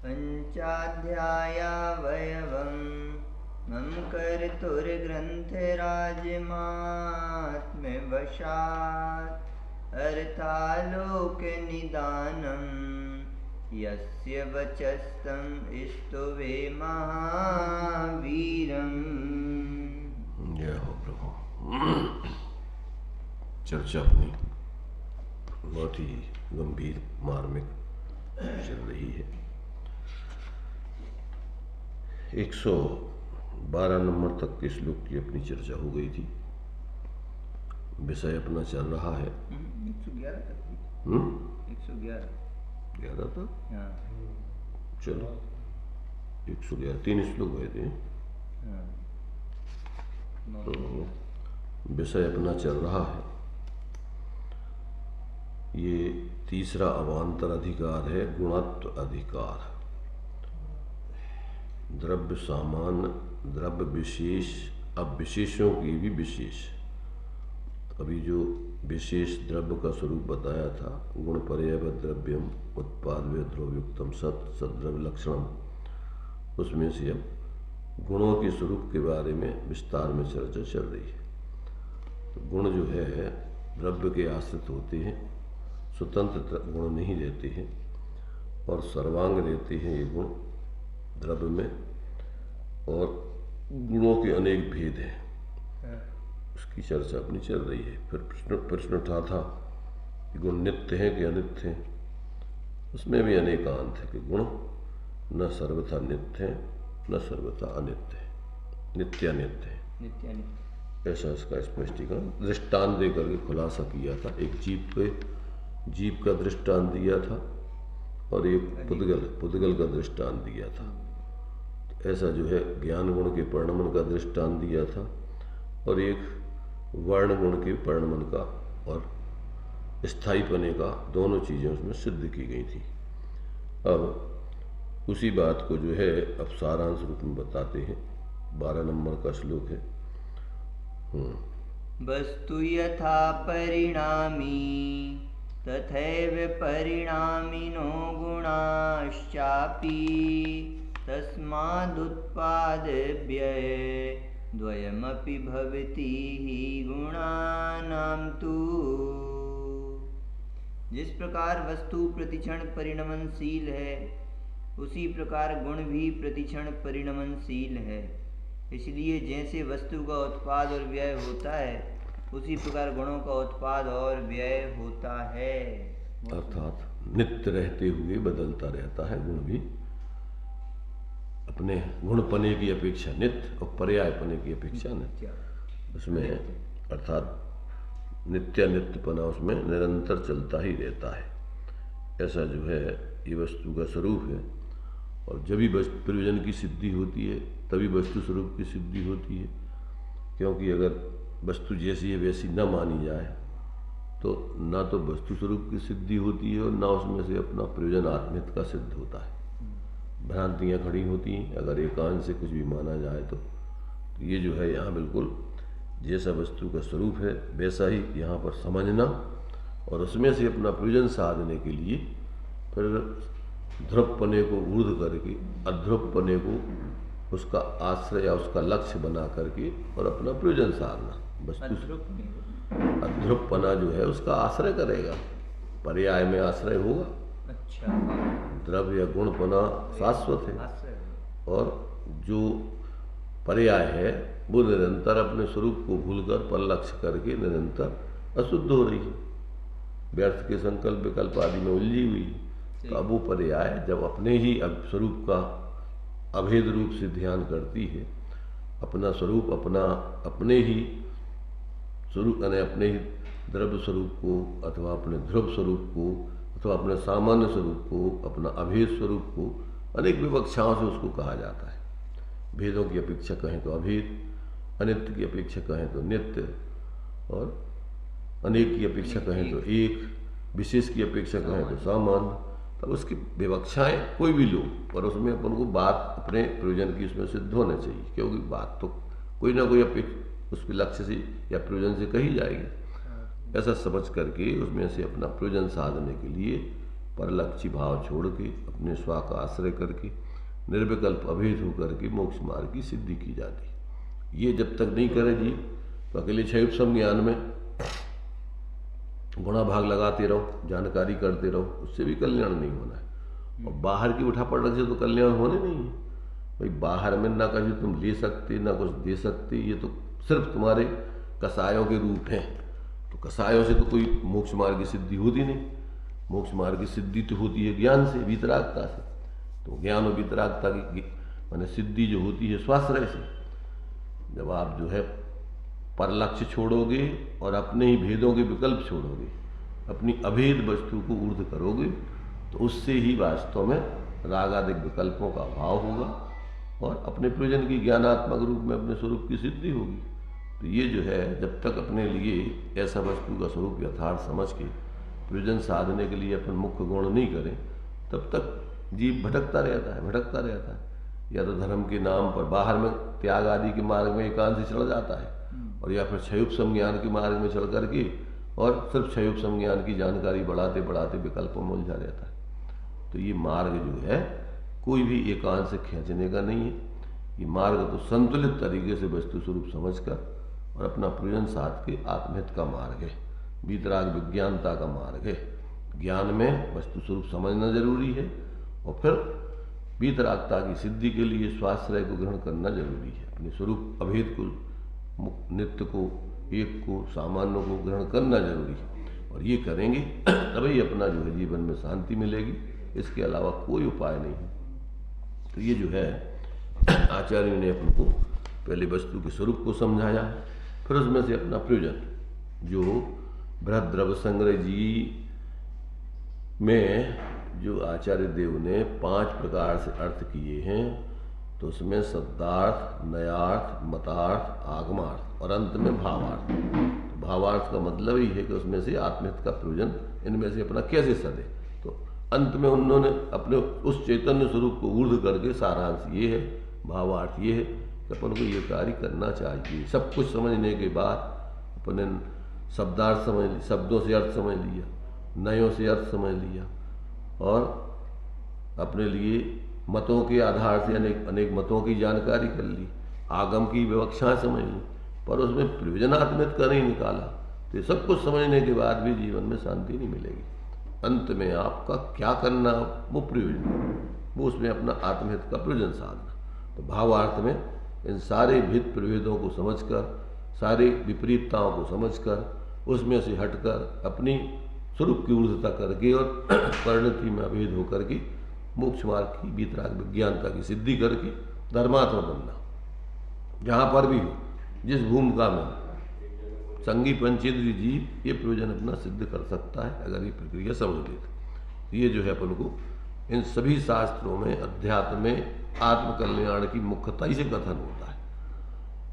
पञ्चाध्यायावयवं मम कर्तुर्ग्रन्थराजमात्म्यवशात् अर्थालोकनिदानं यस्य वचस्तं स्तुवे महावीरम्। जय हो प्रभु। चर्चा अपनी बहुत ही गंभीर मार्मिक चल रही है। 112 नंबर तक के श्लोक की अपनी चर्चा हो गई थी। विषय अपना चल रहा है 111 तक। 111 तक। हाँ। चलो 111 3 श्लोक हुए थे। हाँ। तो विषय अपना चल रहा है। ये तीसरा अवान्तर अधिकार है, गुणत्व अधिकार। द्रव्य सामान्य, द्रव्य विशेष, अब विशेषों की भी विशेष। अभी जो विशेष द्रव्य का स्वरूप बताया था, गुण पर्याय द्रव्यम उत्पाद द्रव्युक्तम सत सद्रव्य लक्षणम, उसमें से अब गुणों के स्वरूप के बारे में विस्तार में चर्चा चल रही है। तो गुण जो है द्रव्य के आश्रित होते हैं, स्वतंत्र गुण नहीं रहते हैं और सर्वांग रहते हैं ये गुण द्रव्य में। और गुणों के अनेक भेद हैं, उसकी चर्चा अपनी चल रही है। फिर प्रश्न उठा था कि गुण नित्य हैं कि अनित्य हैं। उसमें भी अनेकांत है कि गुण न सर्वथा नित्य हैं न सर्वथा अनित्य है, नित्यानित्य है। ऐसा इसका स्पष्टीकरण दृष्टांत दे करके खुलासा किया था। एक जीव का दृष्टांत दिया था और एक पुद्गल का दृष्टांत दिया था। तो ऐसा जो है ज्ञान गुण के परिणमन का दृष्टांत दिया था और एक वर्ण गुण के परिणमन का और स्थायीपने का, दोनों चीज़ें उसमें सिद्ध की गई थी। अब उसी बात को जो है अब सारांश रूप में बताते हैं। 12 नंबर का श्लोक है। वस्तु यथा परिणामी तथैव परिणामिनो गुणाश्चापि तस्मादुत्पादव्यय द्वयमपि भवति हि गुणानां तु। जिस प्रकार वस्तु प्रतिक्षण परिणमनशील है, उसी प्रकार गुण भी प्रतिक्षण परिणमनशील है। इसलिए जैसे वस्तु का उत्पाद और व्यय होता है, उसी प्रकार गुणों का उत्पाद और व्यय होता है। अर्थात नित्य रहते हुए बदलता रहता है गुण भी, अपने गुणपने की अपेक्षा नित्य और पर्यायपने की अपेक्षा नित्य। उसमें अर्थात नित्यानित्यपना उसमें निरंतर चलता ही रहता है। ऐसा जो है ये वस्तु का स्वरूप है। और जब भी प्रयोजन की सिद्धि होती है तभी वस्तु स्वरूप की सिद्धि होती है। क्योंकि अगर वस्तु जैसी है वैसी न मानी जाए तो ना तो वस्तु स्वरूप की सिद्धि होती है और ना उसमें से अपना प्रयोजन आत्मित का सिद्ध होता है। भ्रांतियाँ खड़ी होती हैं अगर एकांश से कुछ भी माना जाए तो ये जो है यहाँ बिल्कुल जैसा वस्तु का स्वरूप है वैसा ही यहाँ पर समझना और उसमें से अपना प्रयोजन साधने के लिए फिर ध्रुवपने को ऊर्ध्व करके अध्रुवपने को उसका आश्रय या उसका लक्ष्य बना करके और अपना प्रयोजन साधना। वस्तु अध्रुवपना जो है उसका आश्रय करेगा, पर्याय में आश्रय होगा। अच्छा। द्रव्य या गुणपना शाश्वत है और जो पर्याय है वो निरंतर अपने स्वरूप को भूलकर पर लक्ष्य करके निरंतर अशुद्ध हो रही है, व्यर्थ के संकल्प विकल्प आदि में उलझी हुई। तो अब वो पर्याय जब अपने ही स्वरूप का अभेद रूप से ध्यान करती है, अपना स्वरूप अपने ही स्वरूप यानी अपने ही द्रव्य स्वरूप को अथवा अपने ध्रुव स्वरूप को अथवा अपने सामान्य स्वरूप को, अपना अभेद स्वरूप को अनेक विवक्षाओं से उसको कहा जाता है। भेदों की अपेक्षा कहें तो अभेद, अनित्य की अपेक्षा कहें तो नित्य और अनेक की अपेक्षा कहें तो एक, विशेष की अपेक्षा कहें तो सामान्य। तब उसकी विवक्षाएं कोई भी लो पर उसमें अपन को बात अपने प्रयोजन की उसमें सिद्ध होना चाहिए, क्योंकि बात तो कोई ना कोई उसके लक्ष्य से या प्रयोजन से कही जाएगी। ऐसा समझ करके उसमें से अपना प्रयोजन साधने के लिए परलक्षी भाव छोड़ के अपने स्व का आश्रय करके निर्विकल्प अभेद होकर के मोक्ष मार्ग की सिद्धि की जाती है। ये जब तक नहीं करे जी तो अकेले क्षयोपम ज्ञान में गुणा भाग लगाते रहो, जानकारी करते रहो, उससे भी कल्याण नहीं होना है। और बाहर की उठा पड़ने से तो कल्याण होने नहीं है भाई। बाहर में ना कभी तुम ले सकते ना कुछ दे सकते, ये तो सिर्फ तुम्हारे कसायों के रूप हैं। तो कसायों से तो कोई मोक्ष मार्ग की सिद्धि होती नहीं। मोक्ष मार्ग की सिद्धि तो होती है ज्ञान से, वीतरागता से। तो ज्ञान और वीतरागता की माने सिद्धि जो होती है स्वाश्रय से। जब आप जो है परलक्ष्य छोड़ोगे और अपने ही भेदों के विकल्प छोड़ोगे, अपनी अभेद वस्तु को ऊर्ध्व करोगे, तो उससे ही वास्तव में रागादिक विकल्पों का अभाव होगा और अपने प्रयोजन की ज्ञानात्मक रूप में अपने स्वरूप की सिद्धि होगी। तो ये जो है जब तक अपने लिए ऐसा वस्तु का स्वरूप यथार्थ समझ के प्रयोजन साधने के लिए अपन मुख्य गुण नहीं करें, तब तक जीव भटकता रहता है। या तो धर्म के नाम पर बाहर में त्याग आदि के मार्ग में एकांत से चढ़ जाता है, और या फिर क्षयोपम ज्ञान के मार्ग में चढ़ करके और सिर्फ क्षयोपम ज्ञान की जानकारी बढ़ाते बढ़ाते विकल्पों में उलझा रहता है। तो ये मार्ग जो है कोई भी एकांत से खींचने का नहीं है। ये मार्ग तो संतुलित तरीके से वस्तु स्वरूप समझकर और अपना प्रयोजन साध के आत्महित का मार्ग है, वीतराग विज्ञानता का मार्ग है। ज्ञान में वस्तु स्वरूप समझना जरूरी है और फिर वीतरागता की सिद्धि के लिए स्वाश्रय को ग्रहण करना जरूरी है। अपने स्वरूप अभेद को, नित्य को, एक को, सामान्य को ग्रहण करना जरूरी है। और ये करेंगे तभी अपना जो है जीवन में शांति मिलेगी। इसके अलावा कोई उपाय नहीं है। तो ये जो है आचार्य ने अपन को पहले वस्तु के स्वरूप को समझाया, फिर उसमें से अपना प्रयोजन जो बृहद्रव्य संग्रह जी में जो आचार्य देव ने 5 प्रकार से अर्थ किए हैं, तो उसमें शब्दार्थ, नयार्थ, मतार्थ, आगमार्थ और अंत में भावार्थ। तो भावार्थ का मतलब ही है कि उसमें से आत्महित का प्रयोजन इनमें से अपना कैसे सदे। तो अंत में उन्होंने अपने उस चैतन्य स्वरूप को ऊर्ध्व करके सारांश ये है, भावार्थ ये है कि अपन को ये कार्य करना चाहिए। सब कुछ समझने के बाद अपने शब्दार्थ समझ लिया, शब्दों से अर्थ समझ लिया, नयों से अर्थ समझ लिया और अपने लिए मतों के आधार से अनेक मतों की जानकारी कर ली, आगम की विवक्षाएं समझ ली, पर उसमें प्रयोजनात्मक कर ही निकाला। तो ये सब कुछ समझने के बाद भी जीवन में शांति नहीं मिलेगी। अंत में आपका क्या करना वो प्रयोजन, वो उसमें अपना आत्महित का प्रयोजन साधना। तो भावार्थ में इन सारे भेद प्रभेदों को समझकर, सारे विपरीतताओं को समझकर, उसमें से हटकर अपनी स्वरूप की ऊर्धता करके और परिणति में अभेद होकर के मोक्ष मार्ग की वीतराग विज्ञानता की सिद्धि करके धर्मात्मा बनना। जहाँ पर भी हो, जिस भूमिका में संगी पंचेंद्रीय जीव ये प्रयोजन अपना सिद्ध कर सकता है अगर ये प्रक्रिया समझ ले। तो ये जो है अपन को इन सभी शास्त्रों में अध्यात्म में आत्मकल्याण की मुख्यता से कथन होता है।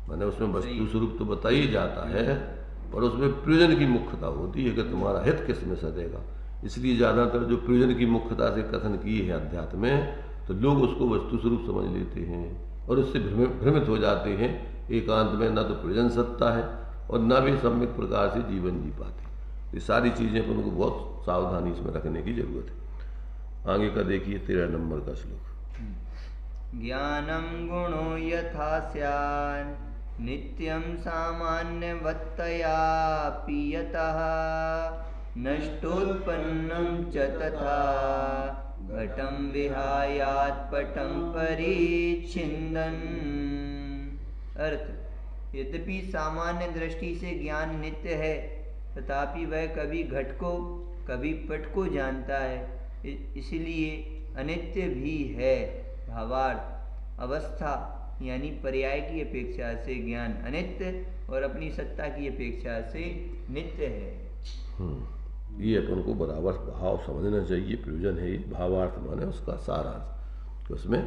मैंने उसमें वस्तु स्वरूप तो बताया जाता है, पर उसमें प्रयोजन की मुख्यता होती है कि तुम्हारा हित किस में सदेगा। इसलिए ज़्यादातर जो प्रयोजन की मुख्यता से कथन किए हैं अध्यात्म में, तो लोग उसको वस्तु स्वरूप समझ लेते हैं और उससे भ्रमित हो जाते हैं। एकांत में न तो प्रयोजन सत्ता है और न भी सम्यक प्रकार से जीवन जी पाते। ये सारी चीज़ें अपन को बहुत सावधानी इसमें रखने की जरूरत है। आगे का देखिए 13 नंबर का श्लोक। ज्ञानम गुणो यथा स्यान् नित्यं सामान्यवत्तया पीयतः नष्टोत्पन्नं च तथा घटं विहायात्पटं परिच्छिन्दन्। अर्थ, यद्यपि सामान्य दृष्टि से ज्ञान नित्य है, तथापि वह कभी घट को कभी पट को जानता है, इसलिए अनित्य भी है। भावार्थ, अवस्था यानी पर्याय की अपेक्षा से ज्ञान अनित्य और अपनी सत्ता की अपेक्षा से नित्य है। ये अपन को बराबर भाव समझना चाहिए। प्रयोजन है ये, भावार्थ माने उसका सारांश। तो उसमें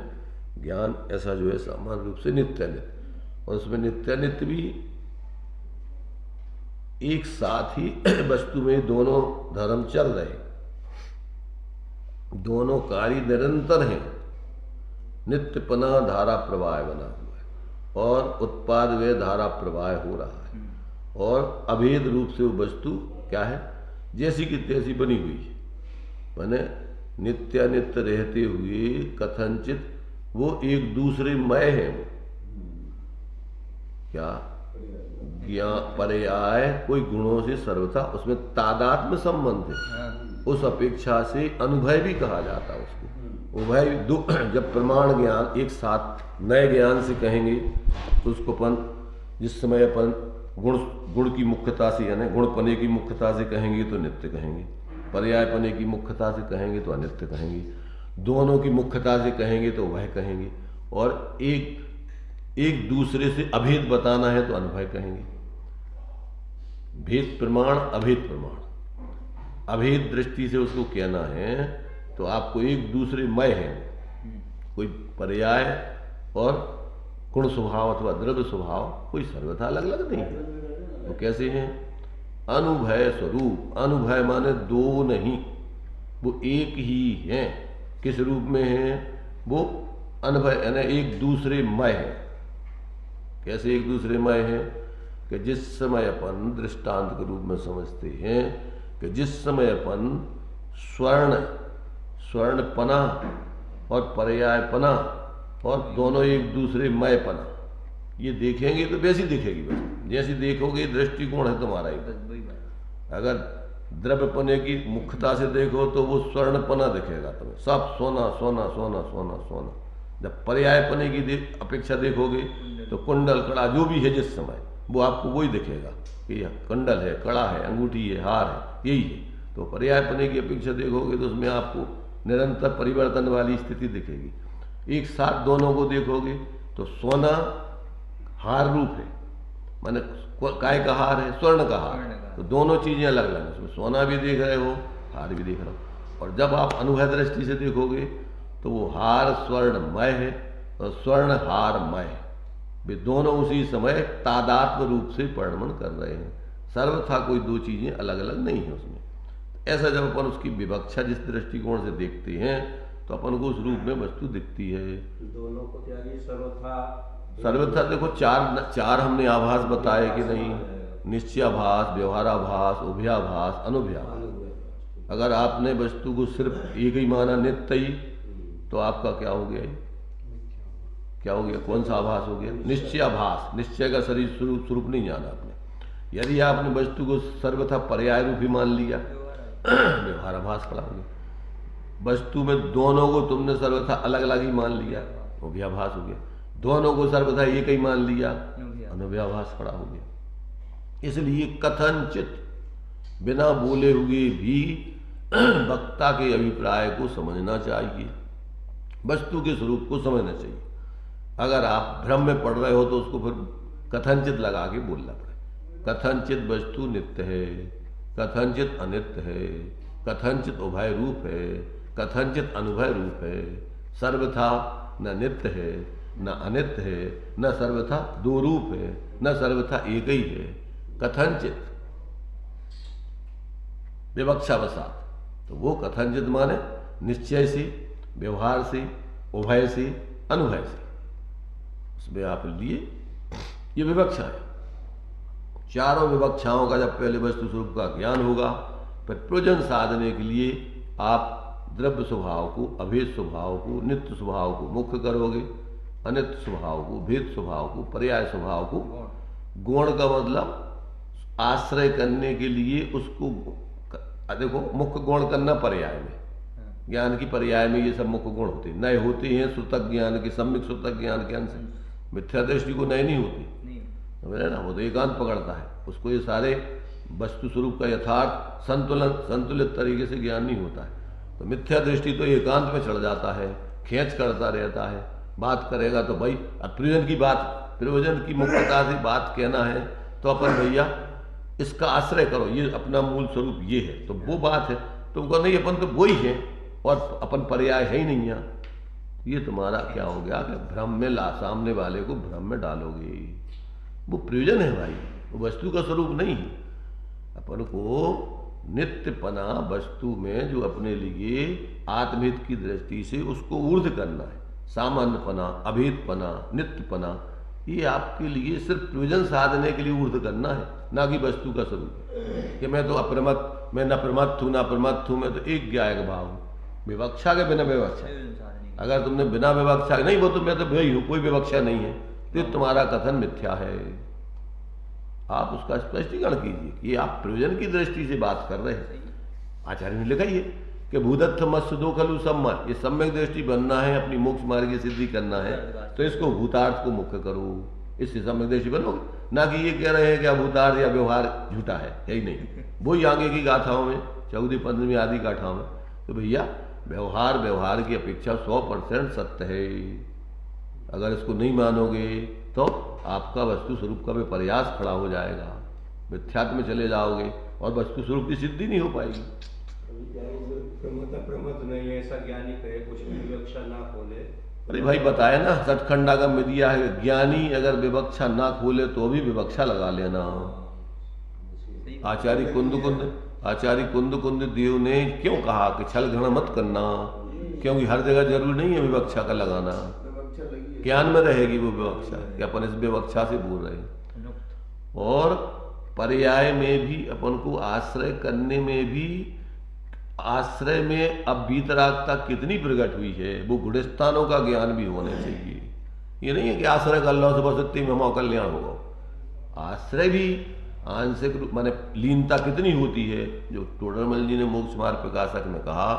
ज्ञान ऐसा जो है सामान्य रूप से नित्य नित्य, और उसमें नित्य नित्य भी एक साथ ही वस्तु में दोनों धर्म चल रहे, दोनों कार्य निरंतर हैं। नित्य पुनः धारा प्रवाह बना हुआ है और उत्पाद व धारा प्रवाह हो रहा है, और अभेद रूप से वो वस्तु क्या है, जैसी की तैसी बनी हुई है। मैंने नित्यानित्य रहते हुए कथनचित वो एक दूसरे मय है। वो क्या ज्ञान पर्याय कोई गुणों से सर्वथा उसमें तादात्म्य संबंध है, उस अपेक्षा से अनुभय भी कहा जाता है उसको। उभय जब प्रमाण ज्ञान एक साथ नए ज्ञान से कहेंगे तो उसको अपन जिस समय अपन गुण की मुख्यता से यानी गुणपने की मुख्यता से कहेंगे तो नित्य कहेंगे, पर्यायपने की मुख्यता से कहेंगे तो अनित्य कहेंगे, दोनों की मुख्यता से कहेंगे तो वह कहेंगे, और एक दूसरे से अभेद बताना है तो अनुभय कहेंगे। भेद प्रमाण अभेद प्रमाण, अभेद दृष्टि से उसको कहना है तो आपको एक दूसरे मय है, कोई पर्याय और गुण स्वभाव अथवा द्रव्य स्वभाव कोई सर्वथा अलग अलग नहीं है। तो कैसे हैं? अनुभय स्वरूप, अनुभय माने दो नहीं, वो एक ही है। किस रूप में है? वो अनुभय यानी एक दूसरे मय है। कैसे एक दूसरे मय है? कि जिस समय अपन दृष्टांत के रूप में समझते हैं कि जिस समय अपन स्वर्णपना और पर्यायपना और दोनों एक दूसरे मयपना ये देखेंगे तो वैसी दिखेगी, बस जैसी देखोगे दृष्टिकोण है तुम्हारा ही। अगर द्रव्यपने की मुख्यता से देखो तो वो स्वर्णपना दिखेगा तुम्हें, सब सोना सोना सोना सोना सोना। जब पर्यायपने की अपेक्षा देखोगे तो कुंडल कड़ा जो भी है जिस समय वो आपको वही दिखेगा कि यह कुंडल है, कड़ा है, अंगूठी है, हार है, यही है। तो पर्यायपने की अपेक्षा देखोगे तो उसमें आपको निरंतर परिवर्तन वाली स्थिति दिखेगी। एक साथ दोनों को देखोगे तो सोना हार रूप है, माने काय का हार है, स्वर्ण का हार, तो दोनों चीजें अलग अलग, उसमें सोना भी देख रहे हो, हार भी देख रहे हो। और जब आप अनुभव दृष्टि से देखोगे तो वो हार स्वर्णमय है और स्वर्ण हारमय है, वे दोनों उसी समय तादात्म्य रूप से परिणमन कर रहे हैं। सर्वथा कोई दो चीजें अलग अलग नहीं है उसमें। ऐसा जब अपन उसकी विवक्षा जिस दृष्टिकोण से देखते हैं तो अपन को उस रूप में वस्तु दिखती है। दोनों को त्यागी सर्वथा देखो चार हमने आभास बताए कि नहीं, निश्चयाभास, व्यवहाराभास, उभयाभास, अनुभयाभास। अगर आपने वस्तु को सिर्फ एक ही माना नित्य ही तो आपका क्या हो गया? क्या हो गया? कौन सा आभास हो गया? निश्चयाभास। निश्चय का शरीर स्वरूप नहीं जाना आपने। यदि आपने वस्तु को सर्वथा पर्याय रूप ही मान लिया व्यवहाराभास खड़ा हो गया। वस्तु में दोनों को तुमने सर्वथा अलग अलग ही मान लिया, उभयाभास हो गया। दोनों को सर्वथा एक ही मान लिया, अनुभयाभास खड़ा हो गया। इसलिए कथनचित बिना बोले हुए भी वक्ता के अभिप्राय को समझना चाहिए, वस्तु के स्वरूप को समझना चाहिए। अगर आप भ्रम में पड़ रहे हो तो उसको फिर कथनचित लगा के बोलना पड़े। कथनचित वस्तु नित्य है, कथनचित अनित्य है, कथनचित उभय रूप है, कथनचित अनुभय रूप है। सर्वथा न नित्य है न अनित्य है, न सर्वथा दो रूप है, न सर्वथा एक ही है। कथनचित विवक्षावसात, तो वो कथनचित माने निश्चय से, व्यवहार से, उभय से, अनुभय से, उसमें आप लिए ये विवक्षा है। चारों विवक्षाओं का जब पहले वस्तु स्वरूप का ज्ञान होगा, फिर प्रयोजन साधने के लिए आप द्रव्य स्वभाव को, अभेद स्वभाव को, नित्य स्वभाव को मुख्य करोगे, अनित्य स्वभाव को, भेद स्वभाव को, पर्याय स्वभाव को। गुण का मतलब आश्रय करने के लिए उसको देखो मुख्य गुण करना पर्याय में, ज्ञान की पर्याय में ये सब मुख्य गुण होते हैं। नए होते हैं श्रुतक ज्ञान के, सम्यक श्रुतक ज्ञान के अंश, मिथ्या दृष्टि को नए नहीं होती, समझ रहे ना, वो तो एकांत पकड़ता है उसको। ये सारे वस्तु स्वरूप का यथार्थ संतुलित तरीके से ज्ञान नहीं होता है। तो मिथ्या दृष्टि तो एकांत में चढ़ जाता है, खेच करता रहता है, बात करेगा तो भाई अब प्रयोजन की बात, प्रयोजन की मुख्यता से बात कहना है तो अपन भैया इसका आश्रय करो, ये अपना मूल स्वरूप ये है, तो वो बात है। तुमको नहीं, अपन तो वही है और अपन पर्याय है ही नहीं है। ये तुम्हारा क्या हो गया कि भ्रम में सामने वाले को भ्रम में डालोगे। वो प्रयोजन है भाई, वो वस्तु का स्वरूप नहीं है। अपन को नित्यपना वस्तु में जो अपने लिए आत्महित की दृष्टि से उसको ऊर्ध्व करना है, सामान्यपना, अभेदपना, नित्यपना, ये आपके लिए सिर्फ प्रयोजन साधने के लिए ऊर्ध्व करना है, ना कि वस्तु का स्वरूप कि मैं तो अप्रमत्त, मैं न प्रमत्त हूँ ना प्रमत्त हूँ, मैं तो एक ज्ञायक भाव हूँ। विवक्षा के बिना विवक्षा। कोई संसार नहीं। अगर तुमने बिना विवक्षा नहीं, वो तो मैं तो भाई हूँ, कोई विवक्षा नहीं है, तो तुम्हारा कथन मिथ्या है। आप उसका स्पष्टीकरण कीजिए कि आप प्रयोजन की दृष्टि से बात कर रहे हैं। आचार्य ने लिखा ही है कि भूदत्त मत्स्य दो खलु सम्मा, ये सम्यक दृष्टि बनना है, अपनी मोक्ष मार्ग की सिद्धि करना है, तो इसको भूतार्थ को मुख्य करो, इससे सम्यक दृष्टि बनोगे। ना कि ये कह रहे हैं कि भूतार्थ या व्यवहार झूठा है, यही नहीं। वही आगे की गाथाओं में 14, 15 आदि गाथाओं में, तो भैया व्यवहार की अपेक्षा 100% सत्य है। अगर इसको नहीं मानोगे तो आपका वस्तु स्वरूप का भी प्रयास खड़ा हो जाएगा, मिथ्यात्व में चले जाओगे और वस्तु स्वरूप की सिद्धि नहीं हो पाएगी। प्रमत नहीं है, ऐसा ज्ञानी कहे कुछ भी विवक्षा ना खोले। अरे भाई बताया ना, सचखंडा का मिदिया है, ज्ञानी अगर विवक्षा ना खोले तो भी विवक्षा लगा लेना। आचार्य कुंद कुंद देव ने क्यों कहा कि छल घृणा मत करना, क्योंकि हर जगह जरूरी नहीं है विवक्षा का लगाना, ज्ञान में रहेगी वो विवक्षा कि अपन इस विवक्षा से बोल रहे हैं। और पर्याय में भी अपन को आश्रय करने में भी, आश्रय में अब वीतरागता कितनी प्रकट हुई है, वो गुणस्थानों का ज्ञान भी होना चाहिए। ये नहीं है कि आश्रय कर लो सुबह सत्य में हमारा कल्याण होगा। आश्रय भी आंशिक रूप माने लीनता कितनी होती है, जो टोडरमल जी ने मोक्ष मार्ग प्रकाशक में कहा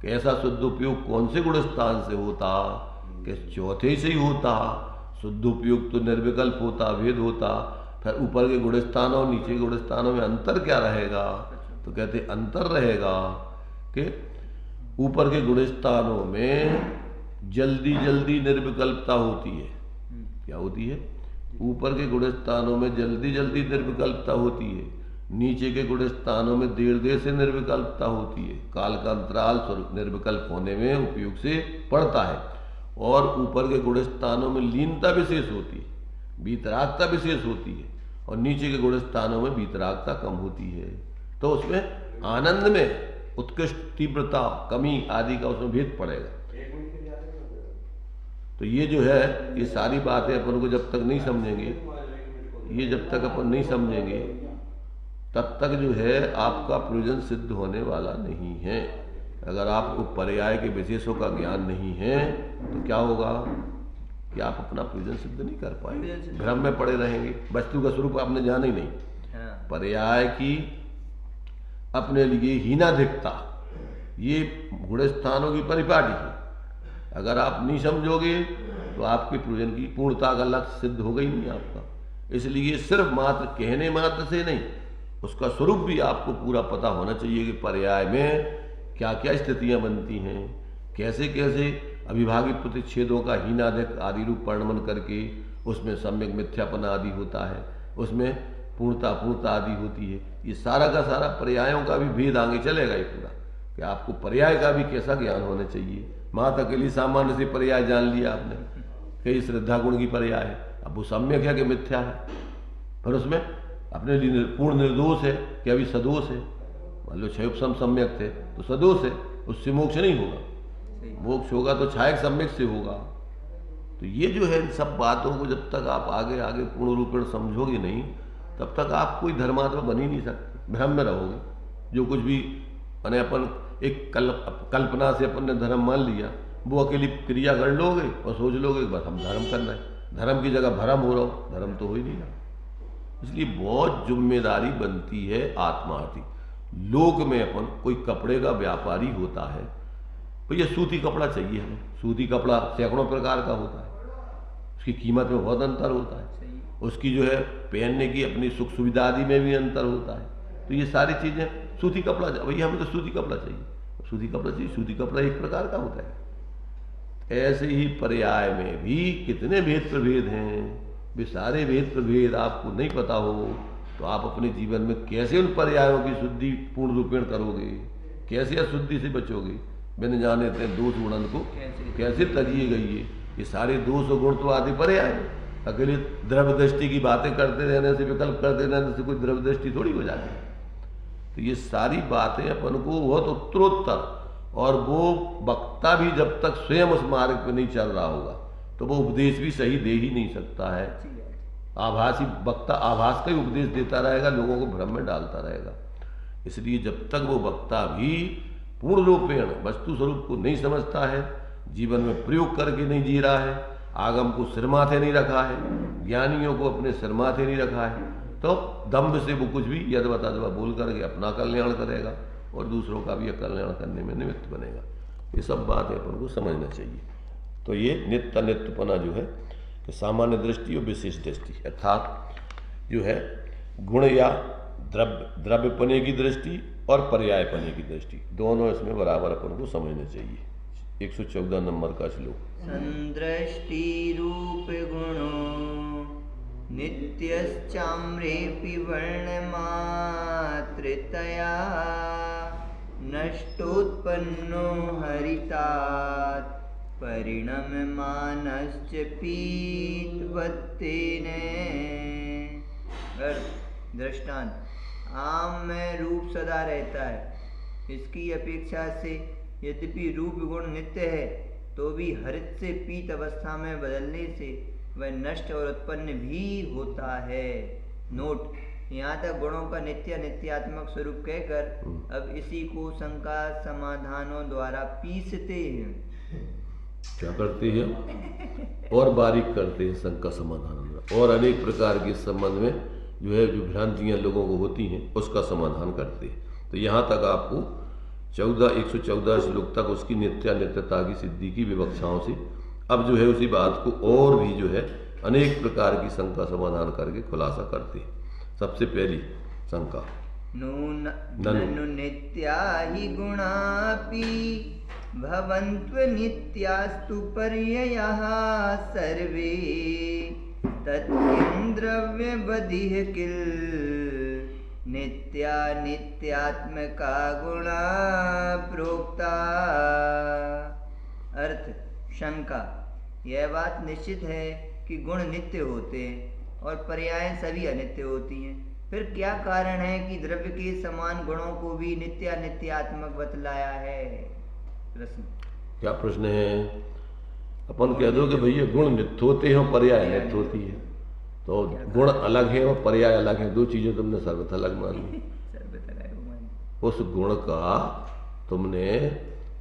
कि ऐसा शुद्ध उपयोग कौन से गुणस्थान से होता, कि चौथे से ही होता। शुद्ध उपयोग तो निर्विकल्प होता, भेद होता, फिर ऊपर के गुणस्थानों और नीचे के गुणस्थानों में अंतर क्या रहेगा, तो कहते अंतर रहेगा कि ऊपर के गुणस्थानों में जल्दी जल्दी निर्विकल्पता होती है। क्या होती है? ऊपर के गुणस्थानों में जल्दी जल्दी निर्विकल्पता होती है, नीचे के गुणस्थानों में देर देर से निर्विकल्पता होती है। काल का अंतराल स्वरूप निर्विकल्प होने में उपयोग से पड़ता है। और ऊपर के गुणस्थानों में लीनता विशेष होती है, वीतरागता विशेष होती है, और नीचे के गुणस्थानों में वीतरागता कम होती है। तो उसमें आनंद में उत्कृष्ट तीव्रता, कमी आदि का उसमें भेद पड़ेगा। तो ये जो है, ये सारी बातें अपन को जब तक नहीं समझेंगे, ये जब तक अपन नहीं समझेंगे तब तक जो है आपका प्रयोजन सिद्ध होने वाला नहीं है। अगर आपको पर्याय के विशेषों का ज्ञान नहीं है तो क्या होगा कि आप अपना प्रयोजन सिद्ध नहीं कर पाएंगे, भ्रम में पड़े रहेंगे, वस्तु का स्वरूप आपने जाना ही नहीं। पर्याय की अपने लिए हीनाधिकता, ये गुणस्थानों की परिपाटी है। अगर आप नहीं समझोगे तो आपके प्रयोजन की पूर्णता का लक्ष्य सिद्ध होगा ही नहीं आपका। इसलिए सिर्फ मात्र कहने मात्र से नहीं, उसका स्वरूप भी आपको पूरा पता होना चाहिए कि पर्याय में क्या क्या स्थितियां बनती हैं, कैसे कैसे अविभागित प्रतिच्छेदों का हीनाधिक आदि रूप वर्णन करके उसमें सम्यक मिथ्यापन आदि होता है, उसमें पूर्णता आदि होती है। ये सारा का सारा पर्यायों का भी भेद आगे चलेगा ये पूरा, कि आपको पर्याय का भी कैसा ज्ञान होना चाहिए। माता के लिए सामान्य से पर्याय जान लिया आपने कि श्रद्धा गुण की पर्याय है, अब वो सम्यक है कि मिथ्या है, पर उसमें अपने लिए पूर्ण निर्दोष है कि अभी सदोष है। मान लो क्षयोपम सम्यक थे तो सदोष है, उससे मोक्ष नहीं होगा, मोक्ष होगा तो छायक सम्यक से होगा। तो ये जो है इन सब बातों को जब तक आप आगे आगे पूर्ण रूपेण समझोगे नहीं, तब तक आप कोई धर्मात्मा बन ही नहीं सकते, भ्रम में रहोगे। जो कुछ भी मैंने अपन एक कल्पना से अपन ने धर्म मान लिया, वो अकेली क्रिया कर लोगे और सोच लोगे बस हम धर्म करना है, धर्म की जगह भ्रम हो रहा हो, धर्म तो हो ही नहीं रहा। इसलिए बहुत जिम्मेदारी बनती है आत्मार्थी। लोक में अपन कोई कपड़े का व्यापारी होता है, भैया सूती कपड़ा चाहिए हमें, सूती कपड़ा सैकड़ों प्रकार का होता है, उसकी कीमत में बहुत अंतर होता है, उसकी जो है पहनने की अपनी सुख सुविधा आदि में भी अंतर होता है। तो ये सारी चीज़ें सूती कपड़ा, भैया हमें तो सूती कपड़ा चाहिए, सूती कपड़ा चाहिए, सूती कपड़ा एक प्रकार का होता है। ऐसे ही पर्याय में भी कितने भेद प्रभेद हैं, वे सारे भेद प्रभेद आपको नहीं पता हो तो आप अपने जीवन में कैसे उन पर्यायों की शुद्धि पूर्ण रूपेण करोगे, कैसे अशुद्धि से बचोगे। मैंने जाने थे दोष गुणन को कैसे तजिए गई है। ये सारे दोष और गुण तो आदि पर्याय, अकेले द्रव्य दृष्टि की बातें करते रहने से, विकल्प करते रहने से कोई द्रव्य दृष्टि थोड़ी हो जाती है। तो ये सारी बातें अपन को बहुत उत्तरोत्तर, और वो वक्ता भी जब तक स्वयं उस मार्ग पर नहीं चल रहा होगा तो वो उपदेश भी सही दे ही नहीं सकता है। आभासी वक्ता आभास का ही उपदेश देता रहेगा, लोगों को भ्रम में डालता रहेगा। इसलिए जब तक वो वक्ता भी पूर्ण रूपेण वस्तु स्वरूप को नहीं समझता है, जीवन में प्रयोग करके नहीं जी रहा है, आगम को सिर माथे नहीं रखा है, ज्ञानियों को अपने सिर माथे नहीं रखा है, तो दम्भ से वो कुछ भी यदवा तदवा बोल करके अपना कल्याण करेगा और दूसरों का भी कल्याण करने में निमित्त बनेगा। ये सब बात है अपन को समझना चाहिए। तो ये नित्य अनित्यपना जो है कि सामान्य दृष्टि और विशेष दृष्टि अर्थात जो है गुण या द्रव्यपने की दृष्टि और पर्यायपने की दृष्टि दोनों इसमें बराबर अपन को समझना चाहिए। 114 नंबर का श्लोक। संदृष्टि रूप गुणो नित्यश्चाम्रेऽपि वर्णमात्रतया नष्टोत्पन्नो हरितात् परिणममानश्च पीतवत्तेन। दृष्टांत, आम में रूप सदा रहता है, इसकी अपेक्षा से यद्यपि रूप गुण नित्य है तो भी हरित से पीत अवस्था में बदलने से वह नष्ट और उत्पन्न भी होता है। नोट, यहाँ तक गुणों का नित्य नित्यात्मक स्वरूप कहकर अब इसी को शंका समाधानों द्वारा पीसते हैं। क्या करते हैं और बारीक करते हैं शंका समाधान और अनेक प्रकार के संबंध में जो है जो भ्रांतियाँ लोगों को होती हैं उसका समाधान करते हैं। तो यहाँ तक आपको 114 श्लोक तक उसकी नित्यानित्यता की सिद्धि की विवक्षाओं से अब जो है उसी बात को और भी जो है अनेक प्रकार की शंका समाधान करके खुलासा करते हैं। सबसे पहली शंका, ननु नित्या हि गुणापि भवन्त्वनित्यास्तु पर्ययः सर्वे तत्किं द्रव्यबधिः किल नित्या नित्यात्मका गुणा प्रोक्ता। अर्थ, शंका, यह बात निश्चित है कि गुण नित्य होते हैं और पर्याय सभी अनित्य होती हैं, फिर क्या कारण है कि द्रव्य के समान गुणों को भी नित्यात्मक बतलाया है? प्रश्न, क्या प्रश्न है? अपन कह दो कि भैया गुण नित्य होते हैं और पर्याय नित्य होती है, तो गुण अलग है और पर्याय अलग है, दो चीजें तुमने सर्वथा अलग मान ली। उस गुण का तुमने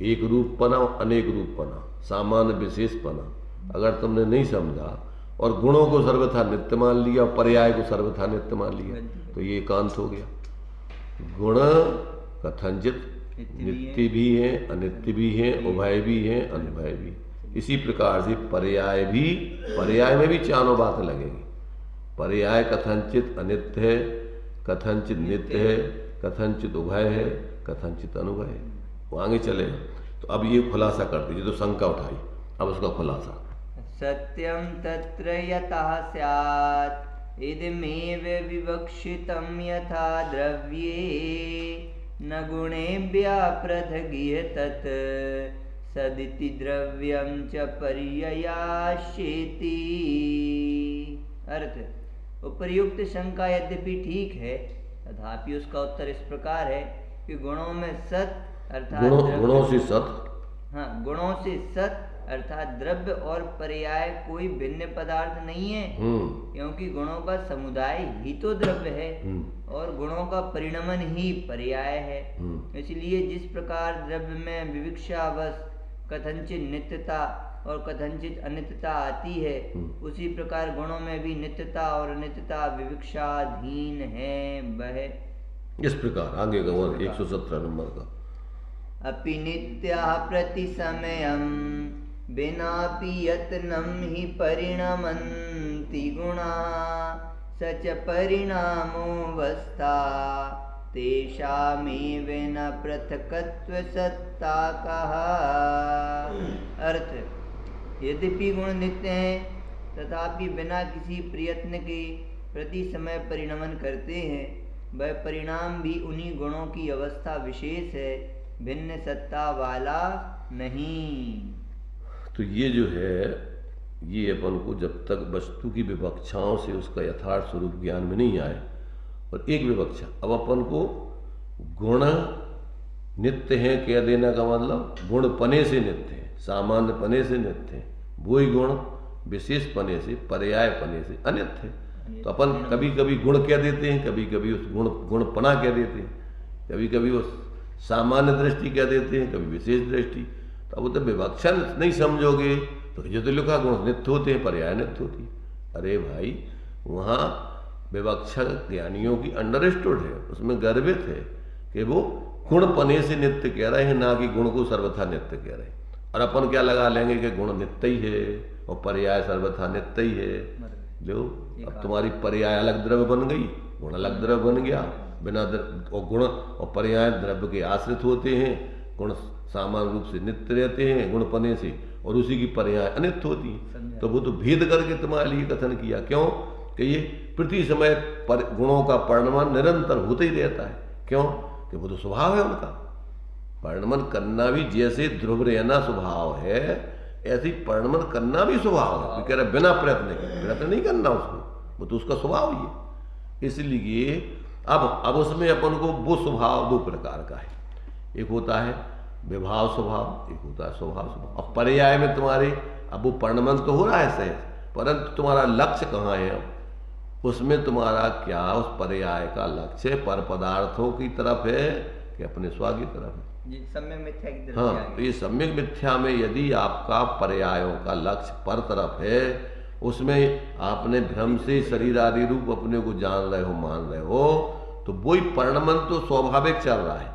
एक रूपपना अनेक रूपपना सामान्य विशेषपना अगर तुमने नहीं समझा और गुणों को सर्वथा नित्य मान लिया और पर्याय को सर्वथा नित्य मान लिया तो ये एकांत हो गया। गुण कथंचित नित्य भी है, अनित्य भी है, उभय भी है, अनुभय भी। इसी प्रकार से पर्याय में भी चारों बातें लगेंगी। पर्याय कथंचित अनित्य है, कथंचित नित्य है, कथंचित उभय है, कथंचित अनुभय है। वो आगे चलेगा। तो अब ये खुलासा कर दीजिए, तो शंका उठाई, अब उसका खुलासा। सत्यम तत्र यतः स्यात् इदमेव विवक्षितं यथा द्रव्ये न गुणेभ्यः पृथगिह तत् सदिति द्रव्यं च पर्ययाश्येति। अर्थ, उपर्युक्त शंका यद्यपि ठीक है तथापि उसका उत्तर इस प्रकार है कि गुणों में सत अर्थात गुणों से सत, गुणों से सत अर्थात द्रव्य और पर्याय कोई भिन्न पदार्थ नहीं है, क्योंकि गुणों का समुदाय ही तो द्रव्य है और गुणों का परिणमन ही पर्याय है। इसलिए जिस प्रकार द्रव्य में विविक्षावश कथंचित नित्यता और कथंचित अनित्यता आती है, उसी प्रकार गुणों में भी नित्यता और अनित्यता विविक्षाधीन है। वह इस प्रकार आगे का 117 नंबर का, अपि नित्या प्रति समयं विनापि यत्नं हि परिणमन्ति गुणा सच परिणामोऽवस्था तेषामेव न पृथक्त्वसत्ता कहा। अर्थ, यद्यपि गुण नित्य हैं तथापि बिना किसी प्रयत्न के प्रति समय परिणमन करते हैं, वह परिणाम भी उन्हीं गुणों की अवस्था विशेष है, भिन्न सत्ता वाला नहीं। तो ये जो है ये अपन को जब तक वस्तु की विवक्षाओं से उसका यथार्थ स्वरूप ज्ञान में नहीं आए, और एक विवक्षा अब अपन को गुण नित्य है कह देने का मतलब गुण पने से नित्य है, सामान्य पने से नित्य है, वही गुण विशेष पने से पर्याय पने से अनित्य है। तो अपन कभी कभी गुण कह देते हैं, कभी कभी उस गुणपना कह देते हैं, कभी कभी उस सामान्य दृष्टि कह देते हैं, कभी विशेष दृष्टि। तो अब तो विवक्षा नहीं समझोगे तो जो तो लिखा गुण नित्य होते हैं, पर्याय नित्य होती है। अरे भाई, वहाँ विवक्षा ज्ञानियों की अंडरस्टूड है, उसमें गर्वित है कि वो गुण पने से नित्य कह रहे हैं, ना कि गुण को सर्वथा नित्य कह रहे हैं। और अपन क्या लगा लेंगे कि गुण नित्य ही है और पर्याय सर्वथा नित्य ही है। जो अब तुम्हारी पर्याय अलग द्रव्य बन गई, गुण अलग द्रव्य बन गया। बिना और गुण और पर्याय द्रव्य के आश्रित होते हैं। गुण सामान्य रूप से नित्य रहते हैं गुण पने से, और उसी की पर्याय अनित्य होती है। तो वो तो भेद करके तुम्हारे लिए कथन किया। क्यों कि ये प्रति समय गुणों का परिणमन निरंतर होते ही रहता है। क्यों कि वो तो स्वभाव है उनका। परिणमन करना भी जैसे ध्रुव रहना स्वभाव है, ऐसे ही परिणमन करना भी स्वभाव है। कह रहे बिना प्रयत्न के, प्रयत्न नहीं करना उसको, वो तो उसका स्वभाव ही है। इसलिए अब उसमें अपन को वो स्वभाव दो प्रकार का है। एक होता है विभाव स्वभाव, एक होता है स्वभाव स्वभाव। अब पर्याय में तुम्हारे अब वो परिणमन तो हो रहा है सहज, परंतु तुम्हारा लक्ष्य कहाँ है? अब उसमें तुम्हारा क्या उस पर्याय का लक्ष्य पर पदार्थों की तरफ है कि अपने स्व की तरफ है? सम्यक मिथ्या की तरफ। हाँ, तो ये सम्यक मिथ्या में यदि आपका पर्यायों का लक्ष्य पर तरफ है, उसमें आपने भ्रम से शरीर आदि रूप अपने को जान रहे हो, मान रहे हो, तो वही परिणमन तो स्वाभाविक चल रहा है,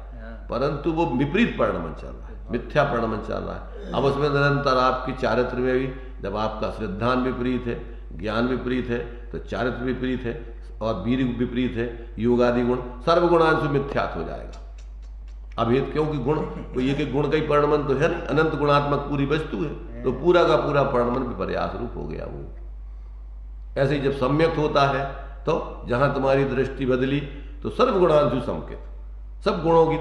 परंतु वो विपरीत परिणमन चल रहा है, मिथ्या परिणमन चल रहा है। अब उसमें निरंतर आपकी चारित्र में भी जब आपका श्रद्धान विपरीत है, ज्ञान विपरीत है, तो चारित्र विपरीत है और वीर विपरीत है, योगादि गुण सर्वगुणांशु मिथ्यात्व हो जाएगा। अभेद, क्योंकि गुण कोई एक गुण का ही परिणमन तो है नहीं, अनंत गुणात्मक पूरी वस्तु है, तो पूरा का पूरा परिणमन भी पर्यास रूप हो गया वो। ऐसे ही जब सम्यक होता है तो जहां तुम्हारी दृष्टि बदली तो सर्वगुणांशु संकेत, सब गुणों की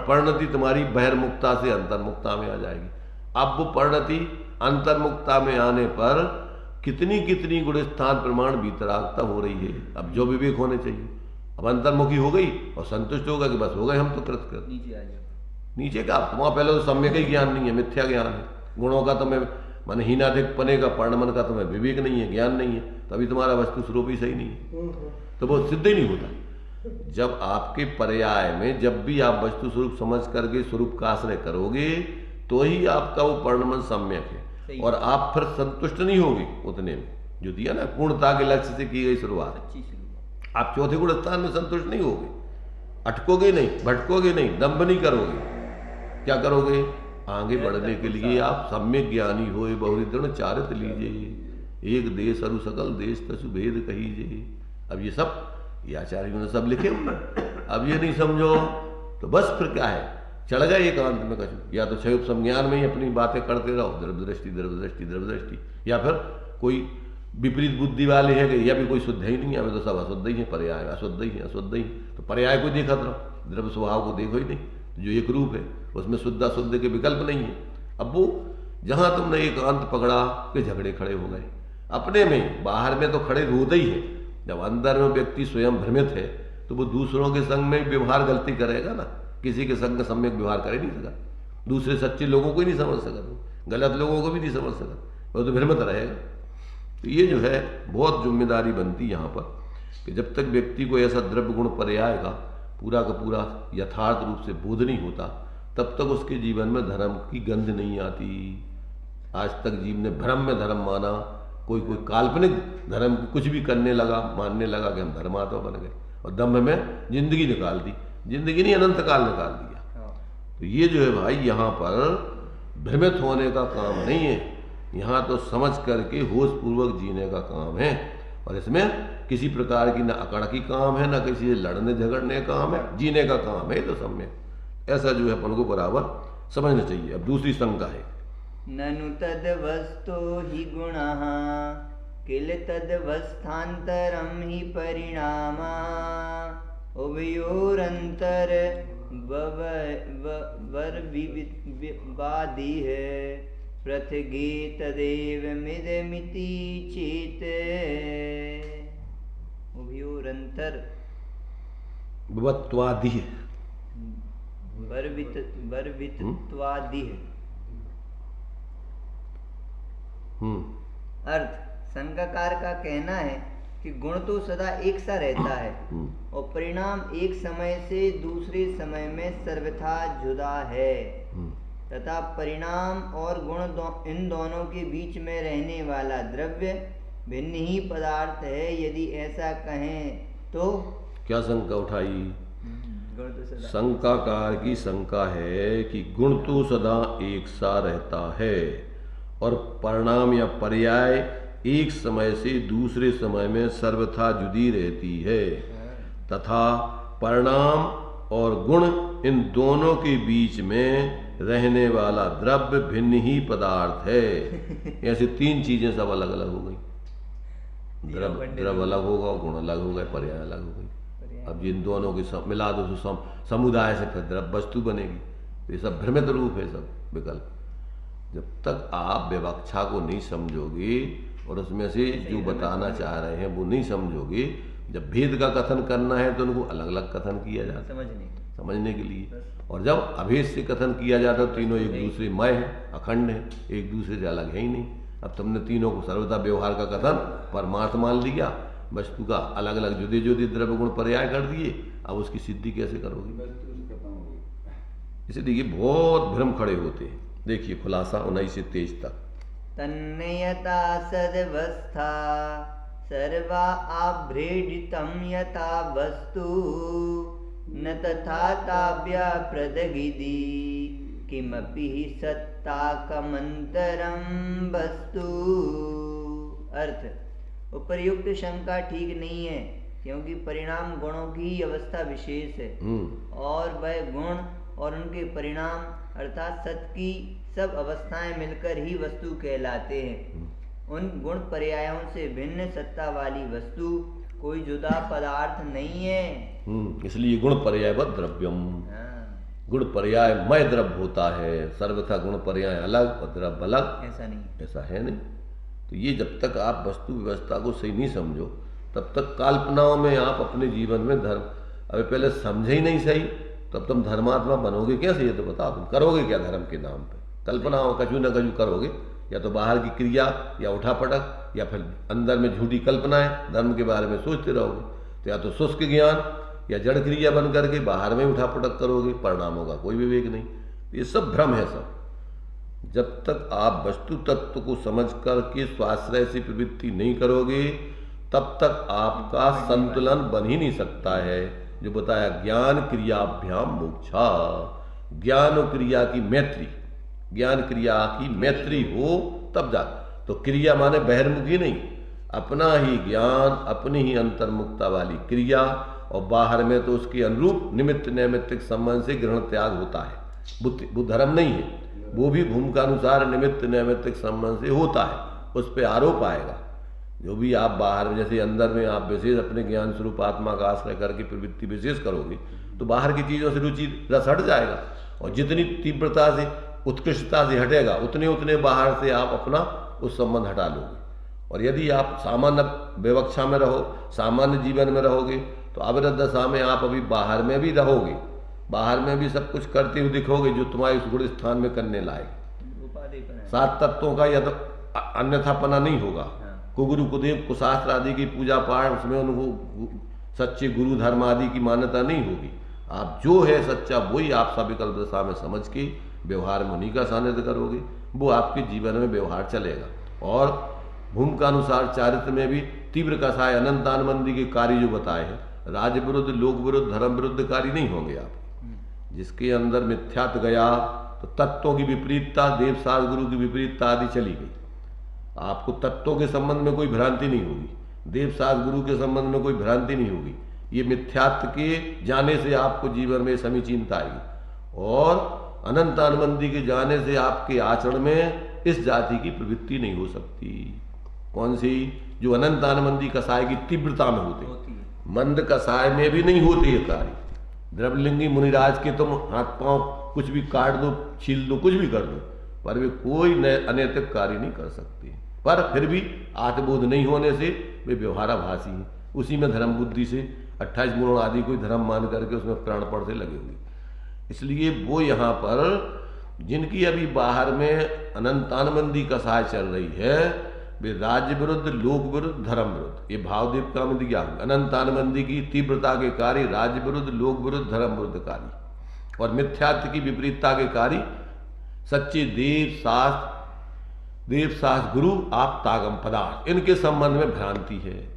परिणति तुम्हारी बहिर्मुक्ता से अंतर्मुक्ता में आ जाएगी। अब वो परिणति अंतर्मुक्ता में आने पर कितनी कितनी गुण स्थान प्रमाण वितरागता हो रही है। अब जो विवेक होने चाहिए, अब अंतर्मुखी हो गई और संतुष्ट होगा कि बस हो गए हम तो कृत नीचे आ जाओ। नीचे का तुम्हारा पहले तो सम्यक ही ज्ञान नहीं है, मिथ्या ज्ञान है। गुणों का तुम्हें मन हीनाधिक पने का परिणमन का तुम्हें विवेक नहीं है, ज्ञान नहीं है, तभी तुम्हारा वस्तु स्वरूप ही सही नहीं है, तो वो सिद्ध ही नहीं होता। जब आपके पर्याय में जब भी आप वस्तु स्वरूप समझ करके स्वरूप का आश्रय करोगे तो ही आपका वो परिणमन सम्यक है, और आप फिर संतुष्ट नहीं होगे उतने में जो दिया ना पूर्णता के लक्ष्य से की गई शुरुआत। आप चौथे गुण स्थान में संतुष्ट नहीं होगे, अटकोगे नहीं, भटकोगे नहीं, दंभ नहीं करोगे। क्या करोगे? आगे बढ़ने के लिए आप सम्यक ज्ञानी होए बहुरी दृढ़ चारित्र लीजिए, एक देश अरु सकल देश तसु भेद कहीजिए। अब ये सब ये आचार्यों ने सब लिखे हुए। अब ये नहीं समझो तो बस फिर क्या है, चढ़ गए एकांत में कछु, या तो क्षय संज्ञान में ही अपनी बातें करते रहो, द्रव्य दृष्टि द्रव्य दृष्टि द्रव्य दृष्टि, या फिर कोई विपरीत बुद्धि वाले हैं कि या भी कोई शुद्ध ही नहीं है, तो सब अशुद्ध ही है, पर्याय अशुद्ध ही है, अशुद्ध ही। तो पर्याय को देखत रहो, द्रव्य स्वभाव को देखो ही नहीं, जो एक रूप है उसमें शुद्ध अशुद्ध के विकल्प नहीं है। अब वो जहां तुमने एकांत पकड़ा के झगड़े खड़े हो गए अपने में, बाहर में तो खड़े होते ही है। जब अंदर में व्यक्ति स्वयं भ्रमित है तो वो दूसरों के संग में व्यवहार गलती करेगा ना, किसी के संग सम्यक व्यवहार कर ही नहीं सका, दूसरे सच्चे लोगों को ही नहीं समझ सका, गलत लोगों को भी नहीं समझ सका, वो तो भ्रमित रहेगा। तो ये जो है बहुत जिम्मेदारी बनती यहाँ पर कि जब तक व्यक्ति को ऐसा द्रव्य गुण पर्याय का पूरा यथार्थ रूप से बोध नहीं होता, तब तक उसके जीवन में धर्म की गंध नहीं आती। आज तक जीव ने भ्रम में धर्म माना, कोई काल्पनिक धर्म कुछ भी करने लगा, मानने लगा कि हम धर्मात्मा बन गए, और दम्भ में जिंदगी निकाल दी, जिंदगी नहीं अनंत काल निकाल दिया। तो ये जो है भाई यहाँ पर भ्रमित होने का काम नहीं है, यहाँ तो समझ करके होश पूर्वक जीने का काम है। और इसमें किसी प्रकार की न अकड़ की काम है, न किसी से लड़ने झगड़ने का काम है, जीने का काम है। तो सम्यक ऐसा जो है अपन को बराबर समझना चाहिए। अब दूसरी शंका है, ननु तद वस्तो हि गुणः किल तदवस्थान्तरं हि परिणामा उभयोरंतर वर्विवादी है पृथगे तदेव मिदमिति चेत। उभयोरंतर विवत्वादि है, वर्वित्वादि है। अर्थ, शंकाकार का कहना है कि गुण तो सदा एक सा रहता है और परिणाम एक समय से दूसरे समय में सर्वथा जुदा है, तथा परिणाम और गुण इन दोनों के बीच में रहने वाला द्रव्य भिन्न ही पदार्थ है। यदि ऐसा कहें तो क्या शंका उठाई? गुण तो सदा शंकाकार की शंका है कि गुण तो सदा एक सा रहता है और परिणाम या पर्याय एक समय से दूसरे समय में सर्वथा जुदी रहती है, तथा परिणाम और गुण इन दोनों के बीच में रहने वाला द्रव्य भिन्न ही पदार्थ है। ऐसे तीन चीजें सब अलग अलग हो गई। द्रव्य अलग होगा, गुण अलग हो गए, पर्याय अलग हो गई। अब जिन दोनों के मिला दो तो समुदाय से फिर द्रव्य वस्तु बनेगी। तो ये सब भ्रमित रूप है, सब विकल्प। जब तक आप विवक्षा को नहीं समझोगे और उसमें से जो बताना चाह रहे हैं वो नहीं समझोगे, जब भेद का कथन करना है तो उनको अलग अलग कथन किया जाता है समझने के लिए, और जब अभेद से कथन किया जाता है तीनों एक दूसरे मय है, अखंड है, एक दूसरे से अलग है ही नहीं। अब तुमने तीनों को सर्वदा व्यवहार का कथन परमार्थ मान लिया, वस्तु का अलग अलग जुदे जुदे द्रव्य गुण पर्याय कर दिए, अब उसकी सिद्धि कैसे करोगे? इसलिए बहुत भ्रम खड़े होते हैं। देखिए खुलासा 19 से 23 तक। तन्नयता सदवस्था सर्वा आभ्रेडितं यथा वस्तु न तथा ताभ्या प्रदगिदी किमपि सत्ताकमंतरं वस्तु। अर्थ, उपर्युक्त शंका ठीक नहीं है, क्योंकि परिणाम गुणों की अवस्था विशेष है और वह गुण और उनके परिणाम अर्थात सत्य की सब अवस्थाएं मिलकर ही वस्तु कहलाते हैं। उन गुण पर्यायों से भिन्न सत्ता वाली वस्तु कोई जुदा पदार्थ नहीं है। इसलिए गुण पर्यायवत् द्रव्यम, गुण पर्याय मय द्रव्य होता है, सर्वथा गुण पर्याय अलग और द्रव्य अलग ऐसा नहीं, ऐसा है नहीं। तो ये जब तक आप वस्तु व्यवस्था को सही नहीं समझो तब तक कल्पनाओं में आप अपने जीवन में धर्म, अभी पहले समझे ही नहीं सही तब तुम धर्मात्मा बनोगे कैसे? ये तो बताओ, तुम करोगे क्या धर्म के नाम पे? कल्पनाओं कजू न कजू करोगे, या तो बाहर की क्रिया या उठापटक, या फिर अंदर में झूठी कल्पनाएं धर्म के बारे में सोचते रहोगे। तो या तो शुष्क ज्ञान या जड़ क्रिया बन करके बाहर में उठापटक करोगे, परिणामों का कोई विवेक नहीं। ये सब भ्रम है सब। जब तक आप वस्तु तत्व को समझ करके स्वाश्रय से प्रवृत्ति नहीं करोगे तब तक आपका संतुलन बन ही नहीं सकता है। जो बताया ज्ञान क्रियाभ्याम मोक्षा, ज्ञान और क्रिया की मैत्री, ज्ञान क्रिया की मैत्री हो तब जा। तो क्रिया माने बहिर्मुखी नहीं, अपना ही ज्ञान, अपनी ही अंतर्मुखता वाली क्रिया, और बाहर में तो उसके अनुरूप निमित्त नैमित्तिक संबंध से ग्रहण त्याग होता है। वो धर्म नहीं है, वो भी भूमिका अनुसार निमित्त नैमित्तिक संबंध से होता है, उस पर आरोप आएगा। जो भी आप बाहर में, जैसे अंदर में आप विशेष अपने ज्ञान स्वरूप आत्मा का आश्रय करके प्रवृत्ति विशेष करोगे तो बाहर की चीज़ों से रुचि रस हट जाएगा, और जितनी तीव्रता से उत्कृष्टता से हटेगा उतने उतने बाहर से आप अपना उस संबंध हटा लोगे। और यदि आप सामान्य विवक्षा में रहो, सामान्य जीवन में रहोगे तो अवृद्ध दशा में आप अभी बाहर में भी रहोगे, बाहर में भी सब कुछ करते हुए दिखोगे जो तुम्हारे उस गुण स्थान में करने लायक। 7 तत्वों का या तो अन्यथापना नहीं होगा। कुगुरु कुदेव कुशास्त्र आदि की पूजा पाठ, उसमें उनको सच्चे गुरु धर्म आदि की मान्यता नहीं होगी। आप जो है सच्चा वही आप सविकल्प दशा में समझ के व्यवहार में उन्हीं का सानिध्य करोगे, वो आपके जीवन में व्यवहार चलेगा। और भूमिका अनुसार चारित्र में भी तीव्र कसाय अनंतानबंदी के कार्य जो बताए हैं, राज विरुद्ध, लोक विरुद्ध, धर्म विरुद्ध कार्य नहीं होंगे आप। जिसके अंदर मिथ्यात्व गया तो तत्वों की विपरीतता, देवसार गुरु की विपरीतता आदि चली गई। आपको तत्वों के संबंध में कोई भ्रांति नहीं होगी, देवसार गुरु के संबंध में कोई भ्रांति नहीं होगी। ये मिथ्यात्व के जाने से आपको जीवन में समीचीनता आएगी, और अनंतानबंदी के जाने से आपके आचरण में इस जाति की प्रवृत्ति नहीं हो सकती। कौन सी? जो अनंतानबंदी कसाय की तीव्रता में होती है, मंद कसाय में भी नहीं होती है कार्य। द्रवलिंगी मुनिराज के तुम हाथ पांव कुछ भी काट दो, छील दो, कुछ भी कर दो, पर वे कोई अनैतिक कार्य नहीं कर सकते। पर फिर भी आत्मबोध नहीं होने से वे व्यवहाराभासी हैं, उसी में धर्म बुद्धि से 28 गुण आदि कोई धर्म मान करके उसमें प्राणपण से लगे हुए। इसलिए वो यहाँ पर जिनकी अभी बाहर में अनंतानबंदी कसाय चल रही है, वे राज्य विरुद्ध, लोक विरुद्ध, धर्म विरुद्ध, ये भावदेव का में दिया अनंत आनंदी की तीव्रता के कार्य राज्य विरुद्ध, लोक विरुद्ध, धर्म विरुद्ध कार्य, और मिथ्यात्व की विपरीतता के कार्य सच्चे देव शास्त्र गुरु आप तागम पदार्थ, इनके संबंध में भ्रांति है।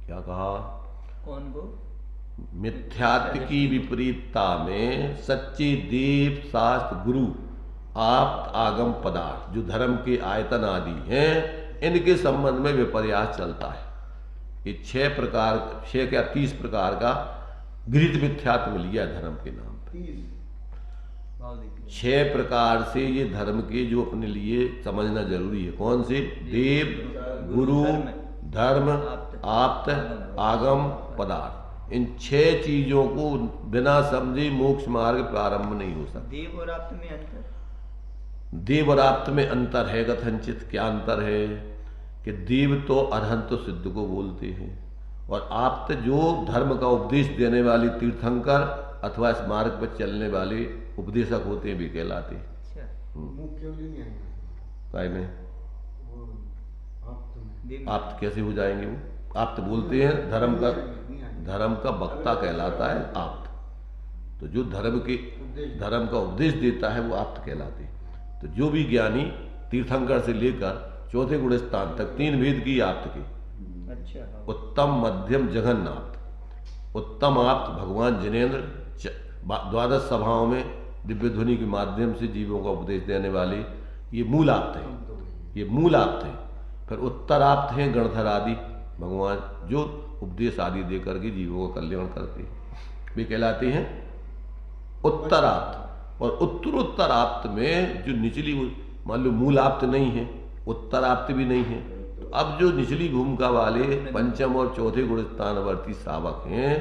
क्या कहा? कौन को? मिथ्यात्व की विपरीतता में सच्चे देव शास्त्र गुरु आप आगम पदार्थ, जो धर्म के आयतन आदि हैं, इनके संबंध में विपर्यास चलता है। ये 30 प्रकार का गृहीत मिथ्यात्व मिल गया धर्म के नाम पर। 6 प्रकार से ये धर्म के जो अपने लिए समझना जरूरी है। कौन से? देव, गुरु, धर्म, आप्त, आगम, पदार्थ। इन 6 चीजों को बिना समझे मोक्ष मार्ग प्रारंभ नहीं हो सकता। देव और आप्त में अंतर? देव और आप्त में अंतर है कथनचित। क्या अंतर है? कि देव तो अरहंत तो सिद्ध को बोलते हैं, और आप्त जो धर्म का उपदेश देने वाले तीर्थंकर अथवा इस मार्ग पर चलने वाले उपदेशक होते हैं, भी कहलाते हैं। काय में आप्त कैसे हो जाएंगे? वो आप्त बोलते हैं धर्म का वक्ता कहलाता है आप्त। तो जो धर्म का उपदेश देता है वो आप्त कहलाते हैं। तो जो भी ज्ञानी तीर्थंकर से लेकर चौथे गुण स्थान तक 3 वेद की आप्त के, अच्छा, उत्तम, मध्यम, जघन आप्त। उत्तम आप्त भगवान जिनेन्द्र 12 सभाओं में दिव्य ध्वनि के माध्यम से जीवों का उपदेश देने वाले, ये मूल आप्त है, ये मूल आप्त है। फिर उत्तर आप्त हैं गणधर आदि भगवान, जो उपदेश आदि देकर के जीवों का कल्याण करते हैं, वे कहलाते हैं उत्तर आप्त। और उत्तरोत्तर आप्त में जो निचली, मान लो मूल आप्त नहीं है, उत्तर आप्त भी नहीं है, तो अब जो निचली भूमिका वाले पंचम और चौथे गुण स्थानवर्ती शावक हैं,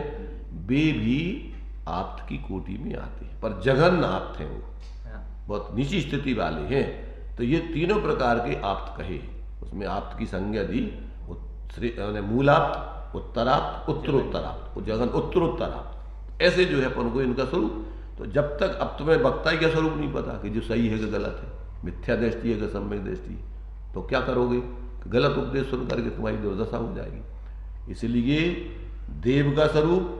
वे भी आप्त की कोटि में आते हैं, पर जघन आप्त हैं, वो बहुत नीची स्थिति वाले हैं। तो ये तीनों प्रकार के आप्त कहे, उसमें आप्त की संज्ञा दी मूलाप्त, उत्तराप्त, उत्तरोत्तराप्त, जघन उत्तरोत्तर आप्त। ऐसे जो है अपन को इनका स्वरूप, तो जब तक अब तुम्हें वक्ता ही का स्वरूप नहीं पता कि जो सही है कि गलत है, मिथ्या दृष्टि है कि सम्यक दृष्टि है, तो क्या करोगे? गलत उपदेश सुन करके तुम्हारी दुर्दशा हो जाएगी। इसलिए देव का स्वरूप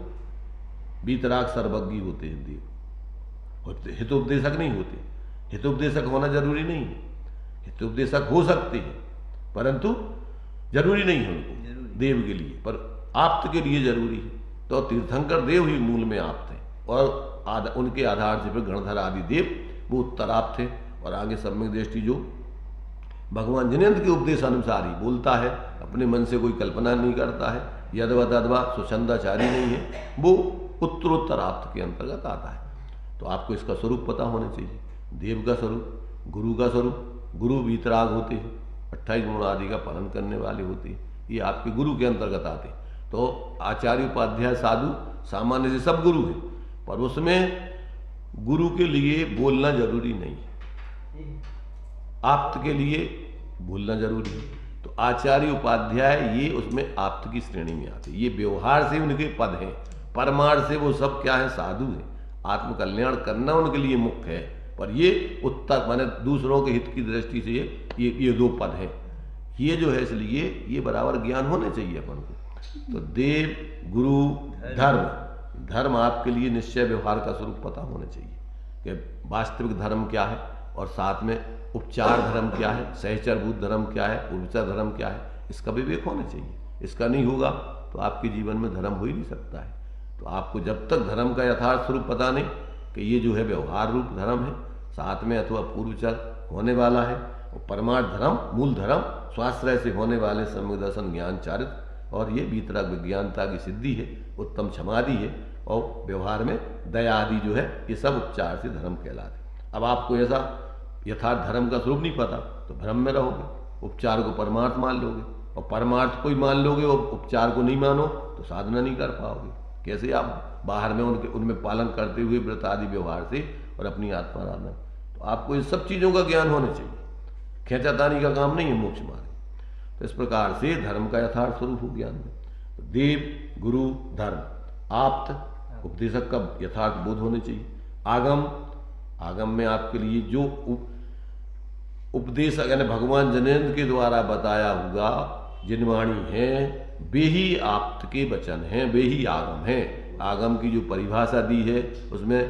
वीतराग सर्वज्ञ होते हैं देव, और हितोपदेशक नहीं होते। हितोपदेशक होना जरूरी नहीं है, हितोपदेशक हो सकते हैं परंतु जरूरी नहीं है उनको देव के लिए, पर आप्त के लिए जरूरी है। तो तीर्थंकर देव ही मूल में आप्त है, और उनके आधार से फिर गणधर आदि देव वो उत्तराप्त थे। और आगे सम्यक दृष्टि जो भगवान जिनेन्द्र के उपदेश अनुसार ही बोलता है, अपने मन से कोई कल्पना नहीं करता है, यदवा तदवा सुछंदाचारी नहीं है, वो उत्तरोत्तराप्त के अंतर्गत आता है। तो आपको इसका स्वरूप पता होना चाहिए। देव का स्वरूप, गुरु का स्वरूप। गुरु वीतराग होते हैं, 28 गुण आदि का पालन करने वाले होते हैं, ये आपके गुरु के अंतर्गत आते हैं। तो आचार्य, उपाध्याय, साधु सामान्य से सब गुरु हैं, पर उसमें गुरु के लिए बोलना जरूरी नहीं है, आप्त के लिए बोलना जरूरी है। तो आचार्य, उपाध्याय ये उसमें आप्त की श्रेणी में आते हैं। ये व्यवहार से उनके पद हैं, परमार्थ से वो सब क्या है? साधु हैं। आत्मकल्याण करना उनके लिए मुख्य है, पर ये उत्तर माने दूसरों के हित की दृष्टि से ये 2 पद हैं। ये जो है, इसलिए ये बराबर ज्ञान होने चाहिए अपन को। तो देव, गुरु, धर्म आपके लिए निश्चय व्यवहार का स्वरूप पता होना चाहिए कि वास्तविक धर्म क्या है, और साथ में उपचार धर्म क्या है, सहचरभूत धर्म क्या है, पूर्वचर धर्म क्या है, इसका विवेक होना चाहिए। इसका नहीं होगा तो आपके जीवन में धर्म हो ही नहीं सकता है। तो आपको जब तक धर्म का यथार्थ स्वरूप पता नहीं कि ये जो है व्यवहार रूप धर्म है, साथ में अथवा पूर्वचर होने वाला है, और परमार्थ धर्म, मूल धर्म स्वाश्रय से होने वाले सम्यक दर्शन, ज्ञान, चारित्र, और ये भीतराग विज्ञानता की सिद्धि है, उत्तम क्षमादि है, और व्यवहार में दया आदि जो है, ये सब उपचार से धर्म कहलाते। अब आपको ऐसा यथार्थ धर्म का स्वरूप नहीं पता तो भ्रम में रहोगे, उपचार को परमार्थ मान लोगे, और परमार्थ को ही मान लोगे और उपचार को नहीं मानो तो साधना नहीं कर पाओगे। कैसे आप बाहर में उनमें पालन करते हुए व्रत आदि व्यवहार से और अपनी आत्माराधना। तो आपको इन सब चीज़ों का ज्ञान होना चाहिए, खेचातानी का काम नहीं है मोक्ष मार्ग। तो इस प्रकार से धर्म का यथार्थ स्वरूप हो ज्ञान में। तो देव, गुरु, धर्म, आप्त, उपदेशक का यथार्थ बोध होने चाहिए। आगम में आपके लिए जो उपदेश यानी भगवान जिनेंद्र के द्वारा बताया हुआ जिनवाणी है, वे ही आप्त के वचन हैं, वे ही आगम हैं। आगम की जो परिभाषा दी है उसमें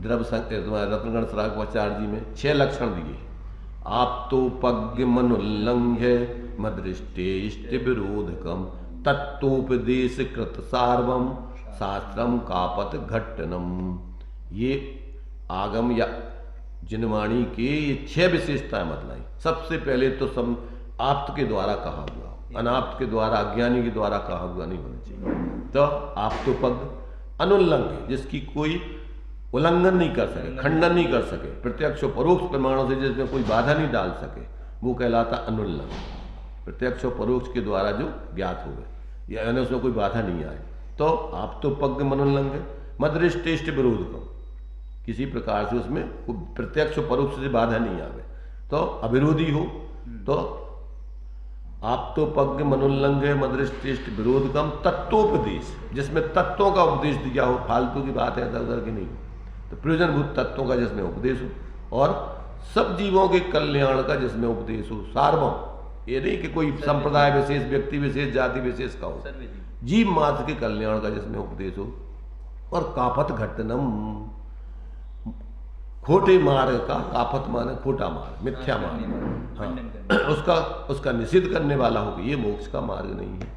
रत्नगण श्रावकाचार्य जी में 6 लक्षण दिए। आप्तोपज्ञ मनुल्लंघ्य मदृष्टेष्ट विरोधकम तत्वोपदेश कृत सार्वम शास्त्रम कापत घट्टनम। ये आगम या जिनवाणी के ये 6 विशेषताएं बतलाई। सबसे पहले तो आप्त के द्वारा कहा हुआ, अनाप्त के द्वारा अज्ञानी के द्वारा कहा हुआ नहीं होना चाहिए। तो आप्तोपज्ञ अनुल्लंघ्य, जिसकी कोई उल्लंघन नहीं कर सके, खंडन नहीं कर सके, प्रत्यक्ष परोक्ष प्रमाणों से जिसमें कोई बाधा नहीं डाल सके, वो कहलाता अनुल्लंघन। प्रत्यक्ष परोक्ष के द्वारा जो ज्ञात हो गए यानी उसमें कोई बाधा नहीं आए तो आप्तोपज्ञ मनुल्लंघ्य मदृष्टेष्ट विरोधकम, किसी प्रकार से उसमें प्रत्यक्ष परोक्ष से बाधा नहीं आवे तो अविरोधी हो। तो आप्तोपज्ञ मनुल्लंघ्य मदृष्टेष्ट विरोधकम तत्वोपदेश, जिसमें तत्वों का उपदेश दिया हो, फालतू की बात है इधर उधर की नहीं हो, तो प्रयोजनभूत तत्वों का जिसमें उपदेश हो और सब जीवों के कल्याण का जिसमें उपदेश हो। सार्वम, ये नहीं कि कोई संप्रदाय विशेष, व्यक्ति विशेष, जाति विशेष का हो, जीव मात्र के कल्याण का जिसमें उपदेश हो। और कापत घट्टनम, खोटे मार्ग का, कापत माने खोटा मार्ग, मिथ्या मार्ग, हाँ, उसका निषेध करने वाला हो कि ये मोक्ष का मार्ग नहीं है,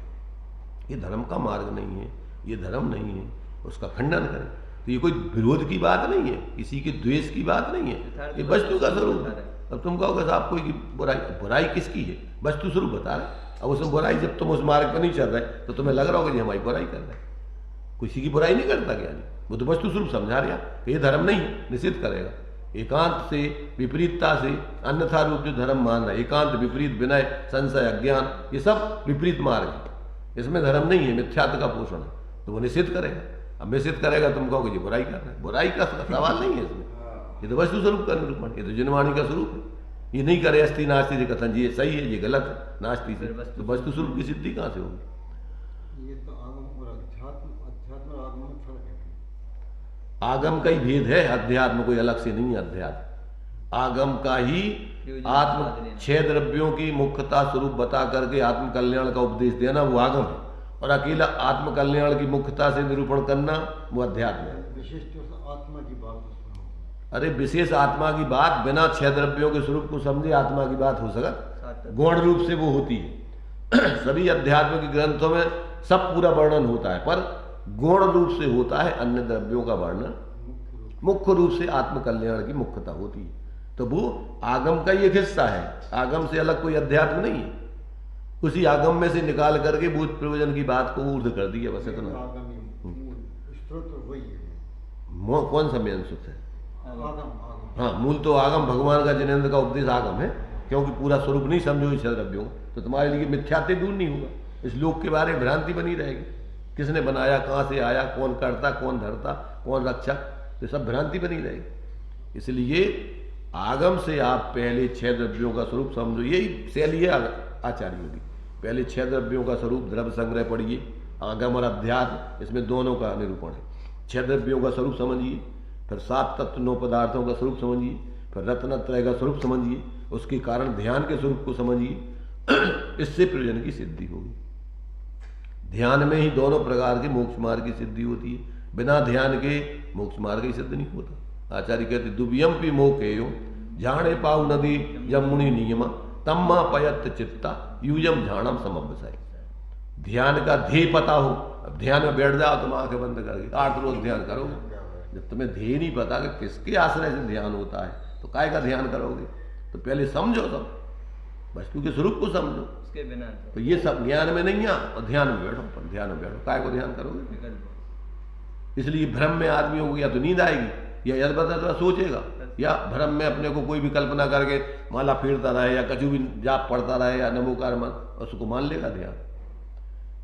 ये धर्म का मार्ग नहीं है, ये धर्म नहीं है, उसका खंडन करें। तो ये कोई विरोध की बात नहीं है, किसी के द्वेष की बात नहीं है, ये वस्तु का स्वरूप है। अब तुम कहोगे साहब कोई बुराई किसकी है, वस्तु स्वरूप बता रहे। अब उसमें बुराई, जब तुम उस मार्ग पर नहीं चल रहे तो तुम्हें लग रहा होगा कि हमारी बुराई कर रहे हैं। किसी की बुराई नहीं करता ज्ञानी, वो तो वस्तु स्वरूप समझा रहा कि ये धर्म नहीं है, निषेध करेगा। एकांत से, विपरीतता से, अन्यथा रूप जो धर्म मान रहा है, एकांत, विपरीत, विनय, संशय, अज्ञान, ये सब विपरीत मार्ग है, इसमें धर्म नहीं है, मिथ्यात्व का पोषण है, तो वो निषेध करेगा। अब निषेध करेगा, तुम कहोगे ये बुराई कर रहे हैं, बुराई का सवाल नहीं है इसमें, ये तो वस्तु स्वरूप का निरूपण, ये तो जिनवाणी का स्वरूप है। ये नहीं करे अस्ति नास्ति से कथन जी ये सही है ये गलत है, नास्ति से तो वस्तु स्वरूप की सिद्धि कहाँ से होगी। ये तो आगम और अध्यात्म और आगम में फर्क है। आगम का ही भेद है, अध्यात्म कोई अलग से नहीं है। अध्यात्म आगम का ही आत्म 6 द्रव्यों की मुख्यता स्वरूप बता करके आत्म कल्याण का उपदेश देना वो आगम है, और अकेला आत्म कल्याण की मुख्यता से निरूपण करना वो अध्यात्म है। विशेष आत्मा की बात, अरे विशेष आत्मा की बात बिना 6 द्रव्यों के स्वरूप को समझे आत्मा की बात हो सकत, गौण रूप से वो होती है। सभी अध्यात्म के ग्रंथों में सब पूरा वर्णन होता है, पर गौण रूप से होता है अन्य द्रव्यों का वर्णन, मुख्य रूप से आत्म कल्याण की मुख्यता होती है। तो वो आगम का ही एक हिस्सा है, आगम से अलग कोई अध्यात्म नहीं है। उसी आगम में से निकाल करके भूत प्रयोजन की बात को ऊर्ध कर दी है, बस इतना। कौन सा मेन सूत्र है? हाँ, मूल तो आगम, भगवान का जिनेंद्र का उपदेश आगम है, क्योंकि पूरा स्वरूप नहीं समझो इस 6 द्रव्यों तो तुम्हारे लिए मिथ्यात्व दूर नहीं होगा, इस लोक के बारे में भ्रांति बनी रहेगी। किसने बनाया, कहाँ से आया, कौन करता, कौन धरता, कौन रक्षक, तो सब भ्रांति बनी रहेगी। इसलिए आगम से आप पहले 6 द्रव्यों का स्वरूप समझो, यही शैली है आचार्यों की। पहले 6 द्रव्यों का स्वरूप द्रव्य संग्रह पढ़िए, आगम और अध्यात्म इसमें दोनों का निरूपण है। 6 द्रव्यों का स्वरूप समझिए, फिर 7 तत्व 9 पदार्थों का स्वरूप समझिए, फिर रत्नत्रय का स्वरूप समझिए, उसके कारण ध्यान के स्वरूप को समझिए, इससे प्रयोजन की सिद्धि होगी। ध्यान में ही दोनों प्रकार के मोक्ष मार्ग की सिद्धि होती है, बिना ध्यान के मोक्ष मार्ग की सिद्धि नहीं होता। आचार्य कहते दुव्यम पी मोकेयो झाणे पाऊ नदी यमुनी नियम तम्मा पयत चित्ता यूजम झाणम समव्यसाय। ध्यान का ध्येय पता हो, अब ध्यान में बैठ जाओ तुम आंखें बंद करके 8 रोज ध्यान करोगे, जब तुम्हें ध्येय नहीं पता कि किसके आश्रय से ध्यान होता है तो काय का ध्यान करोगे। तो पहले समझो, सब वस्तु के स्वरूप को समझो, उसके बिना तो ये सब ज्ञान में नहीं आ, और ध्यान में बैठो, पर ध्यान में बैठो, काय को ध्यान करोगे। इसलिए भ्रम में आदमी हो या तो नींद आएगी, या यदबदल सोचेगा, या भ्रम में अपने को कोई भी कल्पना करके माला फेरता रहे, या कछु भी जाप पढ़ता रहे, या नमोकार मन, उसको मान लेगा ध्यान।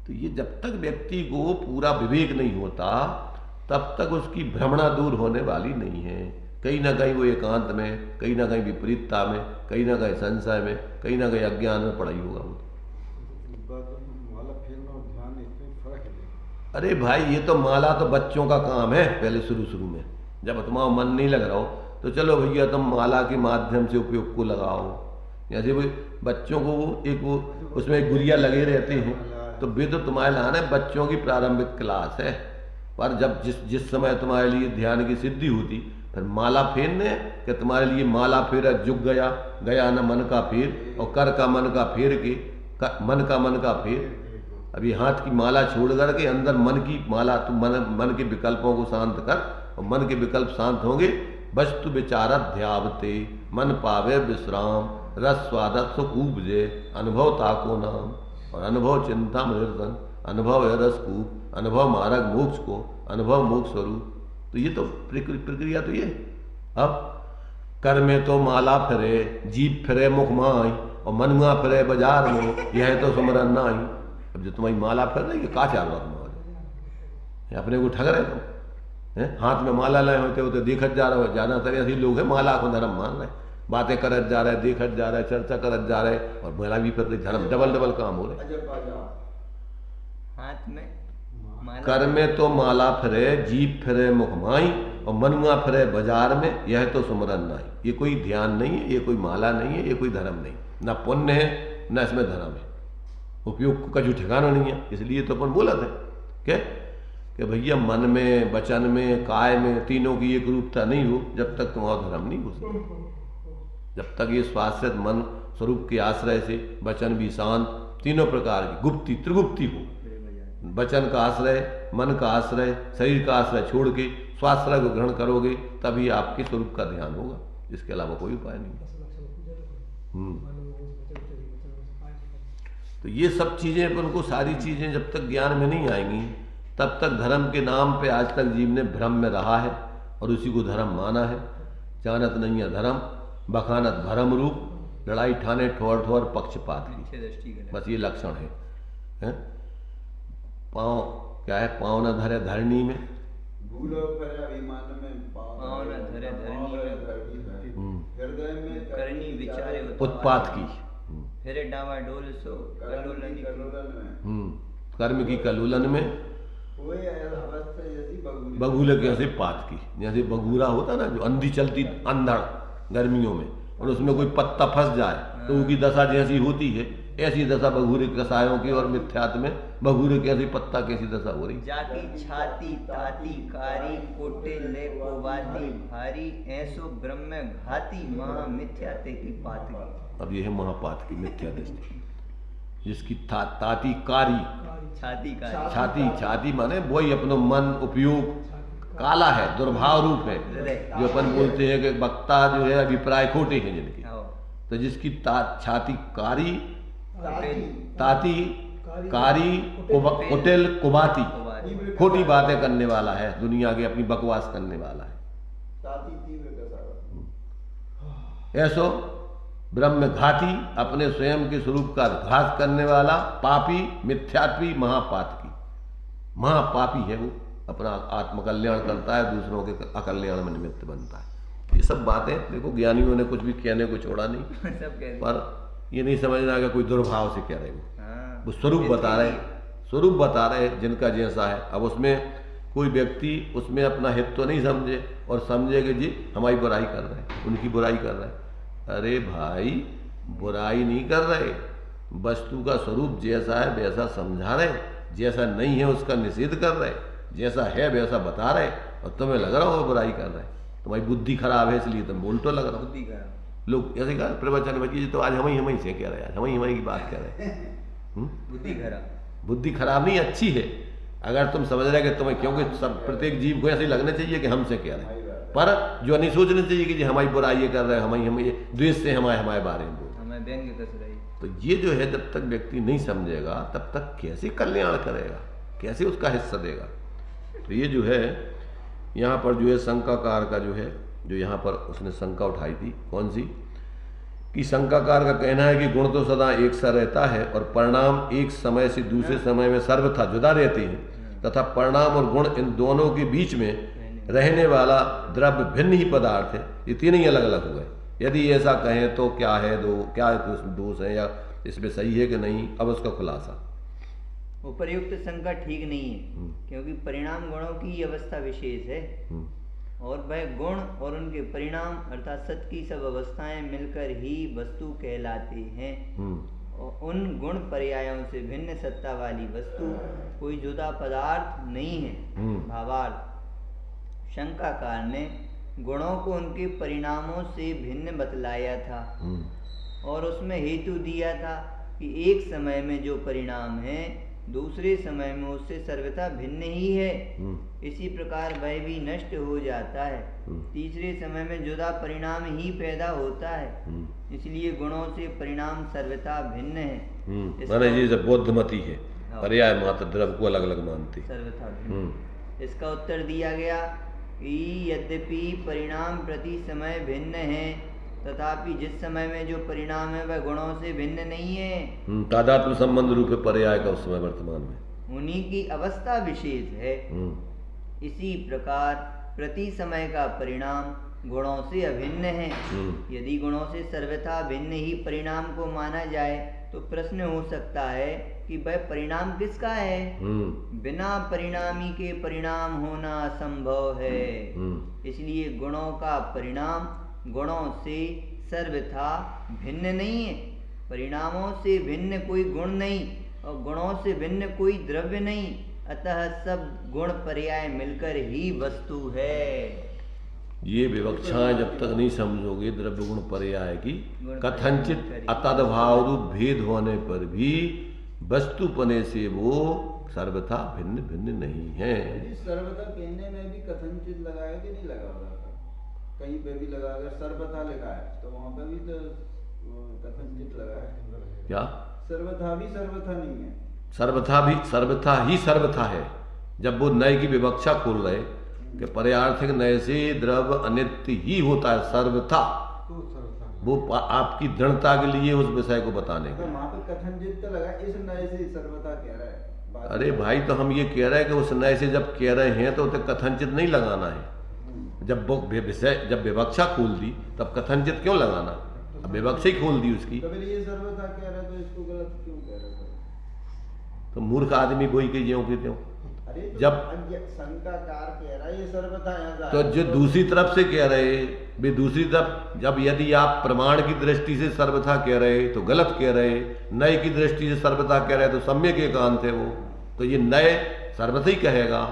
तो ये जब तक व्यक्ति को पूरा विवेक नहीं होता तब तक उसकी भ्रमणा दूर होने वाली नहीं है। कहीं ना कहीं वो एकांत में, कहीं ना कहीं विपरीतता में, कहीं ना कहीं संशय में, कहीं ना कहीं अज्ञान में पड़ा ही होगा वो। अरे भाई ये तो माला तो बच्चों का काम है, पहले शुरू में जब तुम्हारा मन नहीं लग रहा हो तो चलो भैया तुम माला के माध्यम से उपयोग को लगाओ, जैसे वो बच्चों को वो एक वो उसमें एक गुड़िया लगे रहते हैं, तो वे तो तुम्हारे लाने बच्चों की प्रारंभिक क्लास है। पर जब जिस समय तुम्हारे लिए ध्यान की सिद्धि होती, फिर माला फेरने कि तुम्हारे लिए माला फेरा जुग गया, गया न मन का फेर, और कर का मन का फेर के मन का फेर। अभी हाथ की माला छोड़ करके अंदर मन की माला, तुम मन के विकल्पों को शांत कर, और मन के विकल्प शांत होंगे, वस्तु विचारत ध्यावते मन पावे विश्राम, रस स्वादत सुख उपजे अनुभव ताको नाम। और अनुभव चिंता निरसन, अनुभव है रस कूप, अनुभव मार्ग मोक्ष को, अनुभव मोक्ष स्वरूप। तो ये तो प्रक्रिया तो ये। अब कर में तो माला फिरे, जीप फिरे मुख माई, और मनुआ फिरे बाजार में, यह तो सुमरन नाई। अब जो तुम्हारी माला फिर रही है का चार बात अपने को ठग रहे तुम हैं? हाथ में माला लाए होते होते देखत जा रहे हो, जाना तरह ऐसे लोग हैं माला को धर्म मान रहे, बातें करत जा रहे, देखत जा रहे, चर्चा करत जा रहे, और माला भी फिर रही, धर्म डबल काम हो रहे। हाथ में कर में तो माला फिरे, जीप फिरे मुख माई, और मनुआ फिरे बाजार में, यह तो सुमरन नाई। ये कोई ध्यान नहीं है, ये कोई माला नहीं है, ये कोई धर्म नहीं, ना पुण्य है ना इसमें धर्म है, उपयोग का जो ठिकाना नहीं है। इसलिए तो अपन बोला था क्या कि भैया मन में, वचन में, काय में तीनों की एक रूपता नहीं हो जब तक तुम्हारा धर्म नहीं घुसता। जब तक ये स्वास्थ्य मन स्वरूप के आश्रय से वचन भी शांत, तीनों प्रकार की गुप्ती त्रिगुप्ती हो, वचन का आश्रय, मन का आश्रय, शरीर का आश्रय छोड़ के स्वाश्रय को ग्रहण करोगे, तभी आपके स्वरूप का ध्यान होगा। इसके अलावा कोई उपाय नहीं। तो ये सब चीजें अपन को, सारी चीजें जब तक ज्ञान में नहीं आएंगी, तब तक धर्म के नाम पे आज तक जीव ने भ्रम में रहा है और उसी को धर्म माना है। जानत नहीं है धर्म, बखानत भरम रूप, लड़ाई ठाने ठोर ठोर पक्षपात की, बस ये लक्षण है? पाँव क्या है, पाँव न धरे धरनी में, पाँव न धरे धरनी में, करनी विचारे उत्पात की, फिर डावा डोल सो कलोलन कर्म की कलोलन में, बगुले के ऐसे पात की। जैसे बगूरा होता ना, जो अंधी चलती अंधड़ गर्मियों में, और उसमें कोई पत्ता फंस जाए तो उसकी दशा जैसी होती है, ऐसी दशा बगूरे कसायों की और मिथ्यात्व में बगूरे के ऐसी पत्ता कैसी दशा हो रही। जाती छाती ताती कारी कोटे ले कोवाती भारी, ऐसो ब्रह्म घाती महा मिथ्याते की पात की। अब ये है महापात की मिथ्या दृष्टि, जिसकी ताती कारी, छाती माने वही अपनो मन उपयोग काला है, दुर्भाव रूप है, जो अपन बोलते हैं कि वक्ता जो है अभिप्राय खोटे हैं जिनके। तो जिसकी छाती कारी, ताती कारी, कुटिल कुबाती, खोटी बातें करने वाला है, दुनिया के अपनी बकवास करने वाला है। ऐसो ब्रह्म घाती, अपने स्वयं के स्वरूप का घात करने वाला, पापी, मिथ्यात्वी, महापातकी, महापापी है वो। अपना आत्मकल्याण करता है, दूसरों के अकल्याण में निमित्त बनता है। ये सब बातें देखो, ज्ञानियों ने कुछ भी कहने को छोड़ा नहीं पर ये नहीं समझना कि कोई दुर्भाव से कह रहे वो स्वरूप बता रहे, स्वरूप बता रहे जिनका जैसा है। अब उसमें कोई व्यक्ति उसमें अपना हित तो नहीं समझे और समझे कि जी हमारी बुराई कर रहे हैं, उनकी बुराई कर रहे हैं। अरे भाई, बुराई नहीं कर रहे, वस्तु का स्वरूप जैसा है वैसा समझा रहे, जैसा नहीं है उसका निषेध कर रहे, जैसा है वैसा बता रहे, और तुम्हें लग रहा हो बुराई कर रहे। तुम्हारी बुद्धि खराब है इसलिए तुम बोल तो लग रहा हो। लोग ऐसे कहा प्रवचन में, तो आज हम ही से कह रहे हैं, हम ही की बात कह रहे हैं। बुद्धि खराब नहीं, अच्छी है अगर तुम समझ रहे कि तुम्हें, क्योंकि सब प्रत्येक जीव को ऐसे लगना चाहिए कि हमसे कह रहे हैं, पर जो नहीं सोचना चाहिए कि जी हमारी बुराई ये कर रहे हैं, हम ये द्वेष से हमारे बारे में हमें व्यंग्य कस रही। तो ये जो है जब तक व्यक्ति नहीं समझेगा तब तक कैसे कल्याण करेगा, कैसे उसका हिस्सा देगा। तो ये जो है यहाँ पर जो है शंकाकार का जो है, जो यहाँ पर उसने शंका उठाई थी, कौन सी, कि शंकाकार का कहना है कि गुण तो सदा एक सा रहता है और परिणाम एक समय से दूसरे समय में सर्वथा जुदा रहते हैं, तथा परिणाम और गुण इन दोनों के बीच में रहने वाला द्रव्य भिन्न ही पदार्थ है। ये तीन ही अलग अलग हुए। यदि ऐसा कहें तो क्या है, क्या दोष है या इसमें सही है कि नहीं, अब उसका खुलासा। उपर्युक्त शंका ठीक नहीं है, क्योंकि परिणाम गुणों की अवस्था विशेष है और वह गुण और उनके परिणाम अर्थात सत की सब अवस्थाएं मिलकर ही वस्तु कहलाते हैं। और उन गुण पर्यायों से भिन्न सत्ता वाली वस्तु कोई जुदा पदार्थ नहीं है। भावार्थ, शंकाकार ने गुणों को उनके परिणामों से भिन्न बतलाया था और उसमें हेतु दिया था कि एक समय में जो परिणाम है दूसरे समय में उससे सर्वथा भिन्न ही है। इसी प्रकार वह भी नष्ट हो जाता है, तीसरे समय में जुदा परिणाम ही पैदा होता है। इसलिए गुणों से परिणाम सर्वथा भिन्न है। माने ये जब बौद्धमती है, पर्याय मात्र द्रव्य को अलग अलग मानती सर्वथा भिन्न। इसका उत्तर दिया गया कि यद्यपि परिणाम प्रति समय भिन्न है तथापि जिस समय में जो परिणाम है वह गुणों से भिन्न नहीं है। तादात्म्य संबंध रूप है पर्याय का उस समय वर्तमान में, उन्हीं की अवस्था विशेष है। इसी प्रकार प्रति समय का परिणाम गुणों से अभिन्न है। यदि गुणों से सर्वथा भिन्न ही परिणाम को माना जाए तो प्रश्न हो सकता है कि वह परिणाम किसका है। बिना परिणामी के परिणाम होना असंभव है। इसलिए गुणों का परिणाम गुणों से सर्वथा भिन्न नहीं है। परिणामों से भिन्न कोई गुण नहीं और गुणों से भिन्न कोई द्रव्य नहीं, अतः सब गुण पर्याय मिलकर ही वस्तु है। ये विवक्षाएं जब तक नहीं समझोगे द्रव्य गुण पर्याय की, कथनचित अतद्भाव रूप भेद होने पर भी वस्तुपने से वो सर्वथा भिन्न भिन्न नहीं है। सर्वथा कहने में भी कथनचित लगाया कि नहीं लगा होगा? कहीं पे भी लगा, अगर सर्वथा लिखा है तो वहां पे भी तो कथनचित लगा है। क्या सर्वथा भी सर्वथा नहीं है? सर्वथा भी सर्वथा ही सर्वथा है। जब वो नए की विवक्षा खोल रहे कि पर्यार्थिक नए से द्रव्य अनित्य ही होता है सर्वथा, वो आपकी दृढ़ता के लिए उस विषय को बताने का। वहां पे कथनचित तो लगा, इस नए से सर्वथा कह रहा है। अरे भाई, तो हम ये कह रहे हैं कि उस नए से जब कह रहे हैं तो कथनचित नहीं लगाना है। जब वो विषय जब विवक्षा खोल दी तब कथनचित क्यों लगाना? अब विवक्षा ही खोल दी उसकी। तो ये सर्वथा कह रहा है तो इसको गलत क्यों कह रहा है? तो मूर्ख आदमी वही के ज्यों के त्यों। जब शंकाकार कह रहा है ये सर्वथा यहाँ तो जो दूसरी तरफ से कह रहे भी दूसरी तरफ, जब यदि आप प्रमाण की दृष्टि से सर्वथा कह रहे तो गलत कह रहे, नए की दृष्टि से सर्वथा कह रहे तो सम्यक एकांत है वो। तो ये नए सर्वथा ही कहेगा।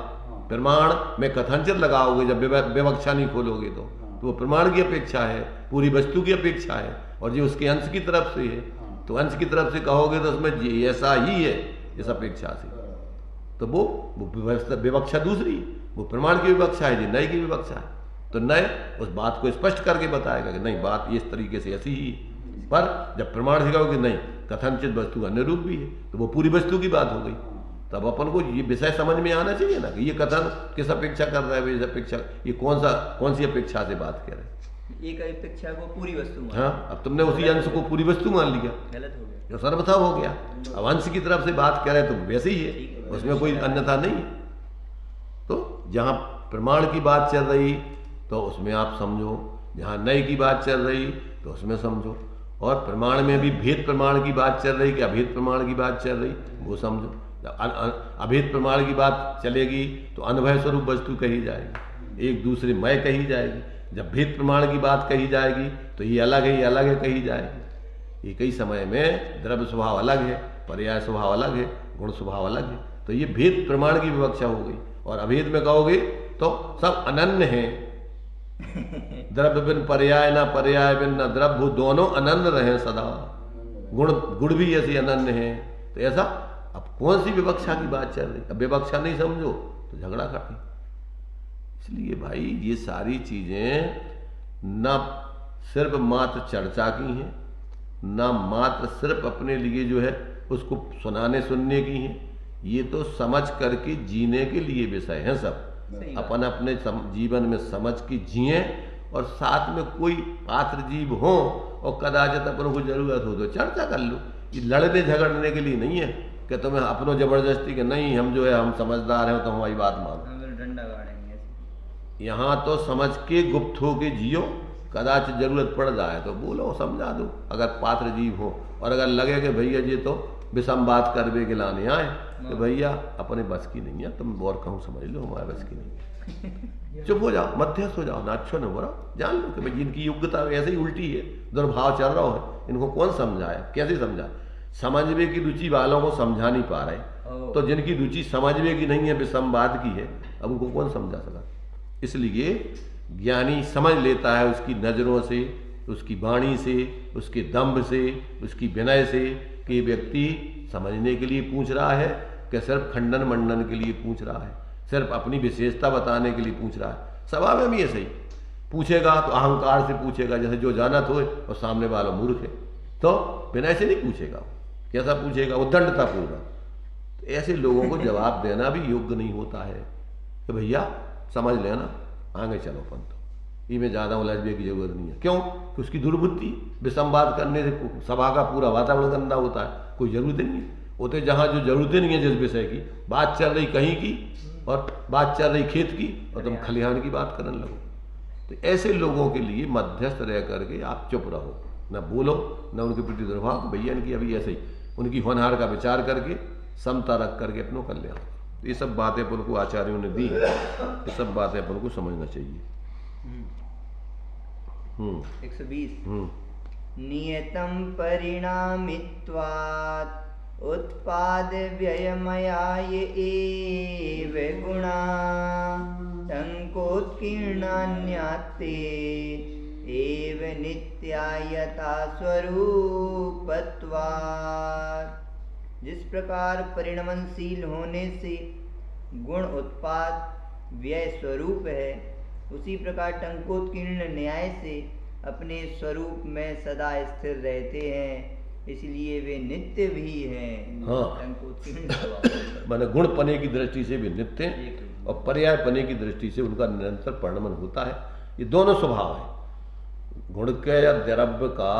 प्रमाण में कथनचित लगाओगे जब विवक्षा नहीं खोलोगे तो वो प्रमाण की अपेक्षा है, पूरी वस्तु की अपेक्षा है, और जो उसके अंश की तरफ से है तो अंश की तरफ से कहोगे तो उसमें ऐसा ही है इस अपेक्षा से। तो वो विवक्षा दूसरी, वो प्रमाण की विवक्षा है, जी नए की विवक्षा है। तो नए उस बात को स्पष्ट करके बताएगा कि नहीं बात इस तरीके से ऐसी ही। पर जब प्रमाण से कहोगे नहीं कथनचित वस्तु अन्य रूप भी है तो वो पूरी वस्तु की बात हो गई। तब अपन को ये विषय समझ में आना चाहिए ना कि ये कथन किस अपेक्षा कर रहा है, इस अपेक्षा ये कौन सी अपेक्षा से बात कर रहे हैं। एक अपेक्षा को पूरी वस्तु मान। हाँ, अब तुमने उसी अंश को पूरी वस्तु मान लिया, गलत हो गया, जो सर्वथा हो गया। अब अंश की तरफ से बात कर रहे तो वैसे ही है, उसमें कोई अन्यथा नहीं है। तो जहाँ प्रमाण की बात चल रही तो उसमें आप समझो, जहाँ नए की बात चल रही तो उसमें समझो, और प्रमाण में भी भेद प्रमाण की बात चल रही कि अभेद प्रमाण की बात चल रही वो समझो। अभेद प्रमाण की बात चलेगी तो अनभय स्वरूप वस्तु कही जाएगी, एक दूसरे मय कही जाएगी। जब भेद प्रमाण की बात कही जाएगी तो ये अलग है, ये अलग है कही जाएगी। एक ही समय में द्रव्य स्वभाव अलग है, पर्याय स्वभाव अलग है, गुण स्वभाव अलग है। तो ये भेद प्रमाण की विवक्षा हो गई। और अभेद में कहोगे तो सब अनन्य है, द्रव्य बिन पर्याय ना पर्याय बिन न द्रव्य, दोनों अनन्य रहे सदा। गुण भी ऐसे अनन्य है। तो ऐसा अब कौन सी विवक्षा की बात चल रही? अब विवक्षा नहीं समझो तो झगड़ा खड़ी। इसलिए भाई ये सारी चीजें न सिर्फ मात्र चर्चा की हैं, न मात्र सिर्फ अपने लिए जो है उसको सुनने की हैं, ये तो समझ करके जीने के लिए विषय हैं सब। अपन अपने जीवन में समझ के जिए, और साथ में कोई पात्र जीव हो और कदाचित अपन को जरूरत हो तो चर्चा कर लो। ये लड़ने झगड़ने के लिए नहीं है कि तुम्हें अपनों जबरदस्ती के नहीं हम जो है हम समझदार हैं तो हमारी बात मानो। डंडा गाड़ेंगे। यहाँ तो समझ के गुप्त हो के जियो, कदाचित जरूरत पड़ जाए तो बोलो समझा दो अगर पात्र जीव हो। और अगर लगे कि भैया जी तो विषम बात करवे के लाने आए तो भैया अपने बस की नहीं है, तुम और कहूँ समझ लो हमारे बस की नहीं है। चुप हो जाओ, मध्यस्थ हो जाओ, ना अच्छो न बुरा, जान लो कि भाई जिनकी योग्यता ऐसे ही उल्टी है, दुर्भाव चल रहा है, इनको कौन समझाए, कैसे समझाए? समझवे की रुचि वालों को समझा नहीं पा रहे, तो जिनकी रुचि समझवे की नहीं है, विषमवाद की है, अब उनको कौन समझा सका? इसलिए ज्ञानी समझ लेता है उसकी नज़रों से, उसकी वाणी से, उसके दम्भ से, उसकी विनय से, कि व्यक्ति समझने के लिए पूछ रहा है कि सिर्फ खंडन मंडन के लिए पूछ रहा है, सिर्फ अपनी विशेषता बताने के लिए पूछ रहा है। स्वभाव में भी ऐसे ही पूछेगा तो अहंकार से पूछेगा, जैसे जो जानत हो और सामने वाला मूर्ख है, तो विनय से नहीं पूछेगा। कैसा पूछेगा? उद्दंडतापूर्वक। तो ऐसे लोगों को जवाब देना भी योग्य नहीं होता है कि भैया समझ लेना, आगे चलो पंत, में ज़्यादा उलझने की जरूरत नहीं है। क्यों? कि उसकी दुर्बुद्धि, विसंवाद करने से सभा का पूरा वातावरण गंदा होता है, कोई जरूरत नहीं है। होते जहाँ जो जरूरत नहीं है, जिस विषय की बात चल रही कहीं की और बात चल रही खेत की, और तुम खलिहान की बात करने लगो। तो ऐसे लोगों के लिए मध्यस्थ रह करके आप चुप रहो, न बोलो, न उनके प्रति दुर्भाव, भैया इनकी अभी ऐसे ही, उनकी होनहार का विचार करके समता रख करके अपनों कल्याण। तो ये सब बातें अपन को आचार्यों ने दी, ये सब बातें अपन को समझना चाहिए। 120 नियतं परिणामित्वात् उत्पाद व्ययमयाय एव गुणा टङ्कोत्कीर्णान्यात्ते एव नित्यायता स्वरूपत्वात्। जिस प्रकार परिणमनशील होने से गुण उत्पाद व्यय स्वरूप है, उसी प्रकार टंकोत्कीर्ण न्याय से अपने स्वरूप में सदा स्थिर रहते हैं, इसलिए वे नित्य भी हैं। हाँ, माने गुण पने की दृष्टि से भी नित्य हैं और पर्याय पने की दृष्टि से उनका निरंतर परिणमन होता है। ये दोनों स्वभाव है, गुण के या द्रव्य का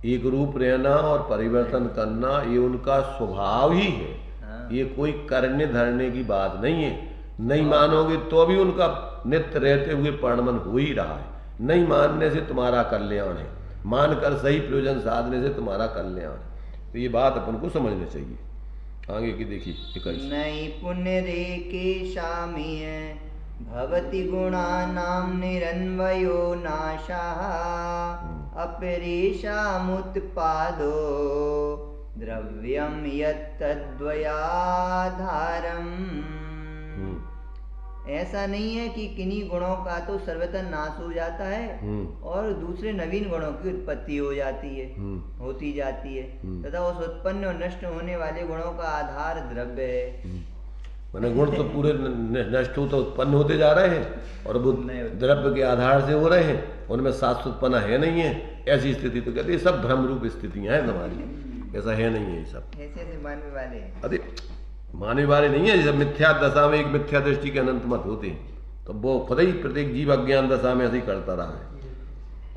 एक रूप रहना और परिवर्तन करना, ये उनका स्वभाव ही है। ये कोई करने धरने की बात नहीं है। नहीं मानोगे तो भी उनका नित्य रहते हुए परिणमन हो ही रहा है। नहीं मानने से तुम्हारा कल्याण है, मानकर सही प्रयोजन साधने से तुम्हारा कल्याण है। तो ये बात अपन को समझनी चाहिए। आगे की देखिए 21। नई पुण्य रेके शामीय भवति गुणानां निरन्वयो नाशः अपरेषामुत्पादो द्रव्यं यत्तद्वयाधारम्। ऐसा नहीं है कि किन्हीं गुणों का तो सर्वथा नाश हो जाता है और दूसरे नवीन गुणों की उत्पत्ति हो जाती है, होती जाती है, तथा उस उत्पन्न और नष्ट होने वाले गुणों का आधार द्रव्य है। मैंने गुण तो पूरे नष्ट होते उत्पन्न होते जा रहे हैं और वो द्रव्य के आधार से हो रहे हैं, उनमें शाश्वतपना है नहीं है। ऐसी स्थिति तो कहते हैं सब भ्रम रूप स्थितियां हैं तुम्हारी, ऐसा है नहीं है। ये सब ऐसे मानने वाले, अरे मानने वाले नहीं है। जब मिथ्या दशा में एक मिथ्या दृष्टि के अनंत मत होते हैं, तो वो खुद ही प्रत्येक जीव अज्ञान दशा में ऐसे ही करता रहा है।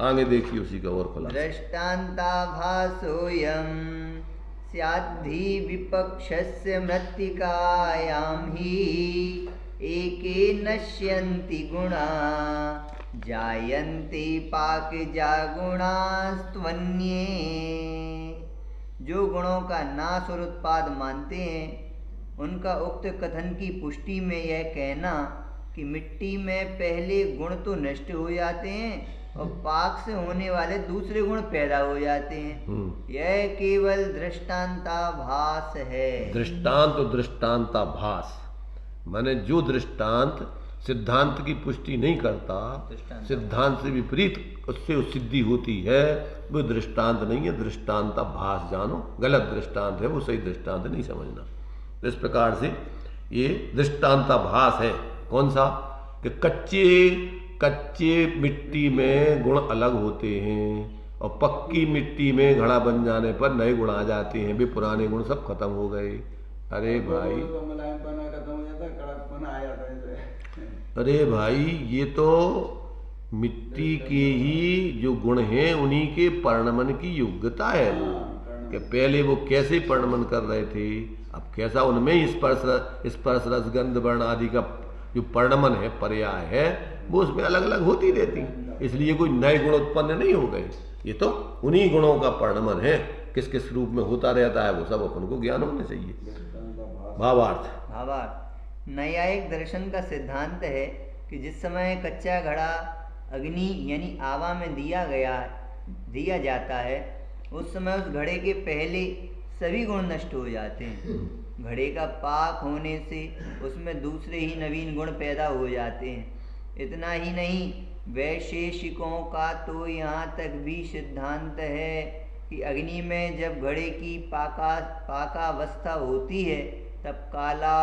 आगे देखिए उसी का और खुला। दृष्टान्ताभासोऽयं स्याद्धि विपक्षस्य मृत्तिकायां हि एके नश्यन्ति गुणा जायन्ते पाकजा गुणास्त्वन्ये। जो गुणों का नाश और उत्पाद मानते हैं, उनका उक्त कथन की पुष्टि में यह कहना कि मिट्टी में पहले गुण तो नष्ट हो जाते हैं और पाक से होने वाले दूसरे गुण पैदा हो जाते हैं, यह केवल दृष्टांताभास है। दृष्टांत और दृष्टांताभास माने जो दृष्टांत सिद्धांत की पुष्टि नहीं करता, सिद्धांत से विपरीत उससे सिद्धि होती है, वो दृष्टांत नहीं है, दृष्टांताभास जानो। गलत दृष्टांत है वो, सही दृष्टांत नहीं समझना। इस प्रकार से ये दृष्टांताभास है। कौन सा? कि कच्चे मिट्टी में गुण अलग होते हैं और पक्की मिट्टी में घड़ा बन जाने पर नए गुण आ जाते हैं, वे पुराने गुण सब खत्म हो गए। अरे भाई, अरे भाई, ये तो मिट्टी के ही जो गुण हैं उन्हीं के परिणमन की योग्यता है वो, कि पहले वो कैसे परिणमन कर रहे थे, अब कैसा उनमें स्पर्श रस गंध वर्ण आदि का जो परिणमन है, पर्याय है, वो उसमें अलग अलग होती रहती, इसलिए कोई नए गुण उत्पन्न नहीं हो गए। ये तो उन्हीं गुणों का परिणमन है, किस किस रूप में होता रहता है वो सब अपन को ज्ञान होना चाहिए। भावार्थ नैयायिक दर्शन का सिद्धांत है कि जिस समय कच्चा घड़ा अग्नि यानी आवा में दिया जाता है, उस समय उस घड़े के पहले सभी गुण नष्ट हो जाते हैं। घड़े का पाक होने से उसमें दूसरे ही नवीन गुण पैदा हो जाते हैं। इतना ही नहीं, वैशेषिकों का तो यहाँ तक भी सिद्धांत है कि अग्नि में जब घड़े की पाकावस्था होती है तब काला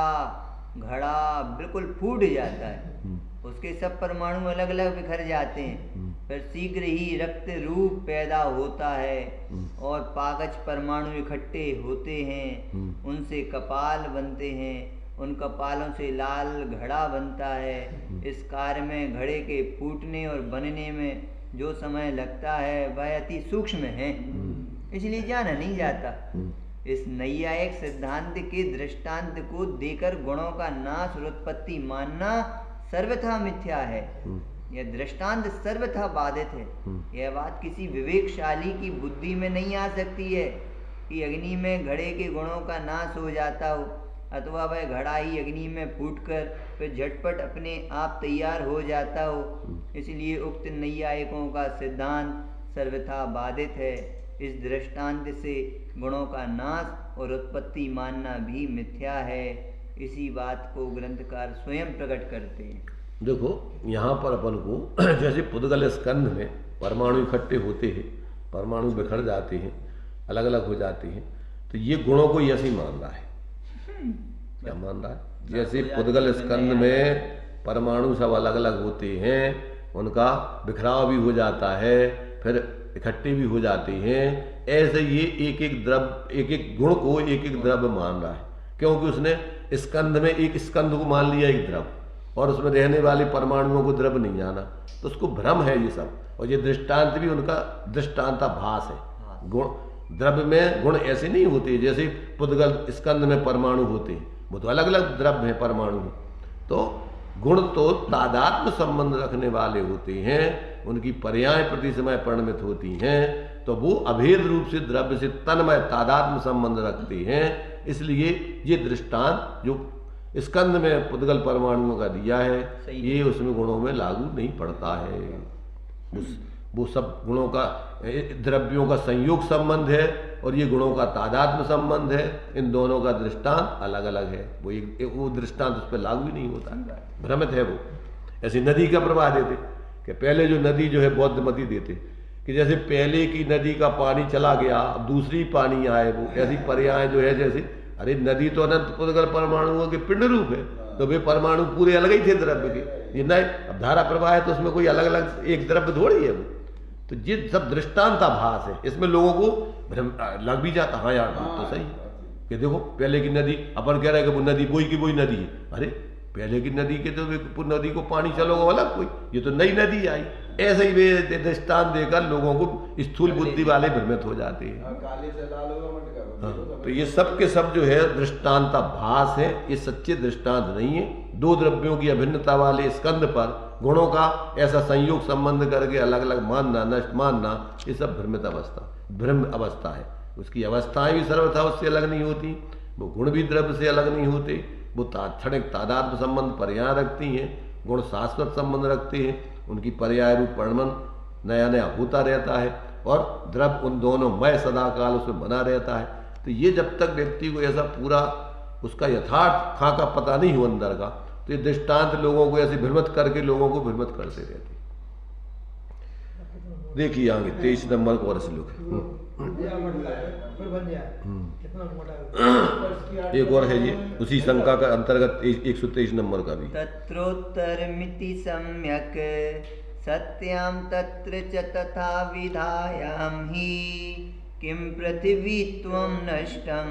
घड़ा बिल्कुल फूट जाता है, उसके सब परमाणु अलग अलग बिखर जाते हैं। फिर शीघ्र ही रक्त रूप पैदा होता है और पाकज परमाणु इकट्ठे होते हैं, उनसे कपाल बनते हैं, उन कपालों से लाल घड़ा बनता है। इस कार्य में घड़े के फूटने और बनने में जो समय लगता है वह अति सूक्ष्म है, इसलिए जाना नहीं जाता। इस नैयायिक सिद्धांत के दृष्टांत को देकर गुणों का नाश और उत्पत्ति मानना सर्वथा मिथ्या है। यह दृष्टांत सर्वथा बाधित है। यह बात किसी विवेकशाली की बुद्धि में नहीं आ सकती है कि अग्नि में घड़े के गुणों का नाश हो जाता हो, अथवा वह घड़ा ही अग्नि में फूटकर फिर झटपट अपने आप तैयार हो जाता हो। इसलिए उक्त नैयायिकों का सिद्धांत सर्वथा बाधित है। इस दृष्टांत से गुणों का नाश और उत्पत्ति मानना भी मिथ्या है। इसी बात को ग्रंथकार स्वयं प्रकट करते हैं। देखो यहाँ पर अपन को जैसे पुद्गल स्कंध में परमाणु इकट्ठे होते हैं, परमाणु बिखर जाते हैं, अलग अलग हो जाते हैं, तो ये गुणों को ऐसे ही मान रहा है। क्या मान रहा है? जैसे पुद्गल स्कंध में परमाणु सब अलग अलग होते हैं, उनका बिखराव भी हो जाता है, फिर इकट्ठे भी हो जाते हैं, ऐसे ये एक एक द्रव्य, एक एक गुण को एक एक द्रव्य मान रहा है, क्योंकि उसने स्कंध में एक स्कंध को मान लिया एक द्रव्य, और उसमें रहने वाले परमाणुओं को द्रव्य नहीं जाना, तो उसको भ्रम है ये सब। और ये दृष्टांत भी उनका दृष्टांताभास है। गुण द्रव्य में गुण ऐसे नहीं होते जैसे पुद्गल स्कंध में परमाणु होते हैं, वो तो अलग अलग द्रव्य हैं परमाणु। तो गुण तो तादात्म्य संबंध रखने वाले होते हैं, उनकी पर्याय प्रति समय परिणमित होती हैं, तो वो अभेद रूप से द्रव्य से तन्मय तादात्म्य संबंध रखते हैं। इसलिए ये दृष्टांत जो स्कंद में पुद्गल परमाणुओं का दिया है, ये उसमें गुणों में लागू नहीं पड़ता है। वो सब गुणों का, द्रव्यों का संयोग संबंध है और ये गुणों का तादात्म्य संबंध है। इन दोनों का दृष्टांत अलग अलग है। वो दृष्टांत उस पर लागू ही नहीं होता, भ्रमित है वो। ऐसी नदी का प्रवाह देते कि पहले जो नदी जो है बौद्धमती देते कि जैसे पहले की नदी का पानी चला गया, अब दूसरी पानी आए, वो ऐसी पर्याय जो है जैसे, अरे नदी तो अनंत पुद्गल परमाणुओं के पिंड रूप है, तो वे परमाणु पूरे अलग ही थे द्रव्य के। ये नहीं, अब धारा प्रवाह है तो उसमें कोई अलग अलग एक द्रव्य थोड़ी है वो। तो ये सब दृष्टांताभास है, इसमें लोगों को भ्रम लग भी जाता, हाँ यार बात तो सही है कि देखो पहले की नदी, अपन कह रहे हैं कि वो नदी बोई की बोई नदी है, अरे पहले की नदी के तो नदी को पानी चलोगा अलग कोई, ये तो नई नदी आई। ऐसे ही वे दृष्टांत देकर लोगों को स्थूल बुद्धि वाले भ्रमित हो जाते हैं। काले से लाल होगा मटका। हाँ, तो ये सब के सब जो है दृष्टांताभास है, ये सच्चे दृष्टांत नहीं है। दो द्रव्यों की अभिन्नता वाले स्कंध पर गुणों का ऐसा संयोग संबंध करके अलग अलग मानना, नष्ट मानना, ये सब भ्रमित अवस्था, भ्रम अवस्था है। उसकी अवस्थाएं भी सर्वथा उससे अलग नहीं होती, वो गुण भी द्रव्य से अलग नहीं होते। वो क्षणिक तादात्म्य संबंध पर्याय रखती हैं, गुण शाश्वत संबंध रखते हैं, उनकी पर्याय रूप परिणमन नया नया होता रहता है, और द्रव्य उन दोनों मय सदाकाल उसमें बना रहता है। तो ये जब तक व्यक्ति को ऐसा पूरा उसका यथार्थ खाका पता नहीं हो अंदर का, तो ये दृष्टांत लोगों को ऐसे भ्रमित करके लोगों को भ्रमित करते रहते। देखिए आगे 23 नंबर को और श्लोक एक और है, ये उसी शंका का अंतर्गत 123 नंबर का भी। तत्रोत्तरमिति सम्यक सत्याम तत्र च तथा विधायाम ही किम पृथिवी त्वं नष्टम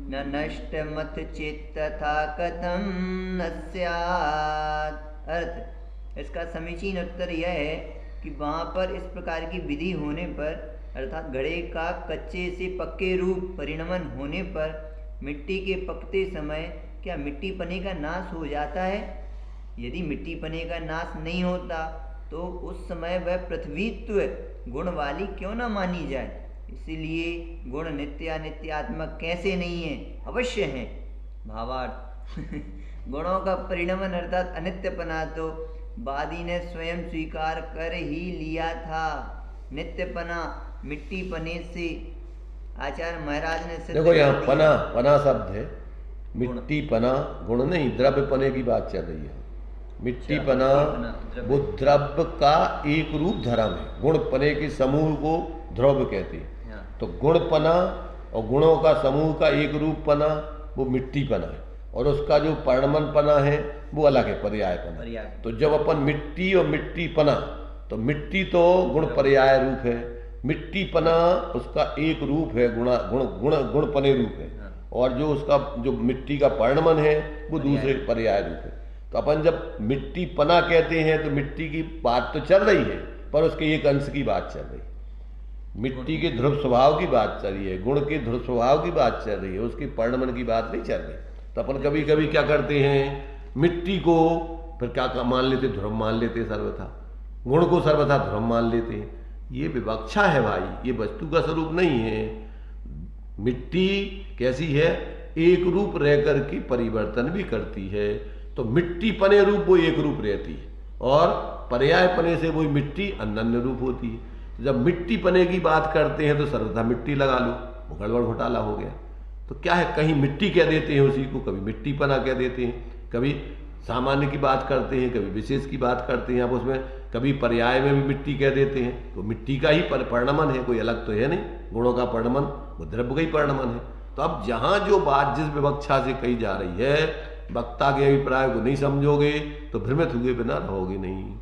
न नष्टमथ चेत् तथा कथम न स्यात्। अर्थ, इसका समीचीन उत्तर यह है कि वहाँ पर इस प्रकार की विधि होने पर, अर्थात घड़े का कच्चे से पक्के रूप परिणमन होने पर मिट्टी के पकते समय क्या मिट्टी पने का नाश हो जाता है? यदि मिट्टी पने का नाश नहीं होता तो उस समय वह पृथ्वीत्व गुण वाली क्यों न मानी जाए? इसीलिए गुण नित्यात्मक कैसे नहीं है? अवश्य है। भावार्थ, गुणों का परिणमन अर्थात अनित्यपना तो वादी ने स्वयं स्वीकार कर ही लिया था। नित्यपना मिट्टी पने से आचार्य महाराज ने सिद्ध देखो यहाँ कर दिया। पना पना शब्द है, मिट्टी पना गुण नहीं, द्रव्य पने की बात चल रही है। मिट्टी पना वो द्रव्य का एक रूप धर्म है। गुण पने के समूह को द्रव्य कहते हैं। हाँ। तो गुण पना और गुणों का समूह का एक रूप पना वो मिट्टी पना है, और उसका जो परिणमन पना है वो अलग है, पर्याय पना। पर्याय। तो जब अपन मिट्टी और मिट्टी पना, तो मिट्टी तो गुण पर्याय रूप है, मिट्टी पना उसका एक रूप है, गुण गुण गुण पने रूप है, हाँ। और जो उसका जो मिट्टी का परिणमन है वो दूसरे पर्याय रूप है। तो अपन जब मिट्टी पना कहते हैं तो मिट्टी की बात तो चल रही है, पर उसके एक अंश की बात चल रही है। मिट्टी के ध्रुव स्वभाव की बात चल रही है, गुण के ध्रुव स्वभाव की बात चल रही है, उसकी परिणमन की बात नहीं चल रही। तो अपन कभी कभी क्या करते हैं, मिट्टी को फिर क्या मान लेते, ध्रुव मान लेते सर्वथा, गुण को सर्वथा ध्रुव मान लेते हैं। ये विवक्षा है भाई, ये वस्तु का स्वरूप नहीं है। मिट्टी कैसी है, एक रूप रह करके परिवर्तन भी करती है। तो मिट्टी पने रूप वो एक रूप रहती है, और पर्याय पने से वो मिट्टी अन्य रूप होती है। जब मिट्टी पने की बात करते हैं तो सर्वथा मिट्टी लगा लो, वो गड़बड़ घोटाला हो गया। तो क्या है, कहीं मिट्टी कह देते हैं उसी को, कभी मिट्टी पना कह देते हैं, कभी सामान्य की बात करते हैं, कभी विशेष की बात करते हैं। आप उसमें कभी पर्याय में भी मिट्टी कह देते हैं, तो मिट्टी का ही परिणमन है, कोई अलग तो है नहीं। गुणों का परिणमन वो द्रव्य का ही परिणमन है। तो अब जहाँ जो बात जिस विवक्षा से कही जा रही है, वक्ता के अभिप्राय को नहीं समझोगे तो भ्रमित हुए बिना रहोगे नहीं।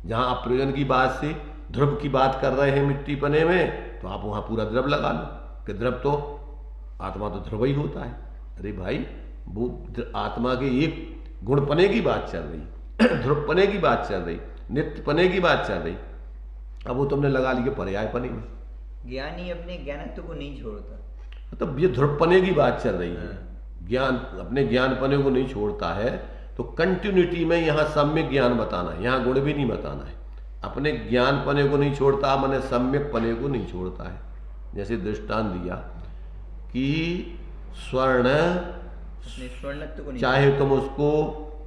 जहाँ आप प्रयोजन की बात से ध्रुव की बात कर रहे हैं मिट्टी पने में, तो आप वहाँ पूरा द्रव लगा लो कि द्रव तो आत्मा तो ध्रुव ही होता है। अरे भाई, वो आत्मा के एक गुण पने की बात चल रही, ध्रुव पने की बात चल रही, नित्य पने की बात चल रही। अब वो तुमने लगा ली पर्याय पने में। ज्ञानी अपने ज्ञानत्व को नहीं छोड़ता। तो ये ध्रुव पने की बात चल रही है, ज्ञान अपने ज्ञान पने को नहीं छोड़ता है। तो कंटिन्यूटी में यहाँ सम्यक ज्ञान बताना है, यहाँ गुण भी नहीं बताना है। अपने ज्ञान पने को नहीं छोड़ता, मैंने सम्यक पने को नहीं छोड़ता है। जैसे दृष्टांत दिया कि स्वर्ण, अपने स्वर्णत्व को नहीं चाहे तुम उसको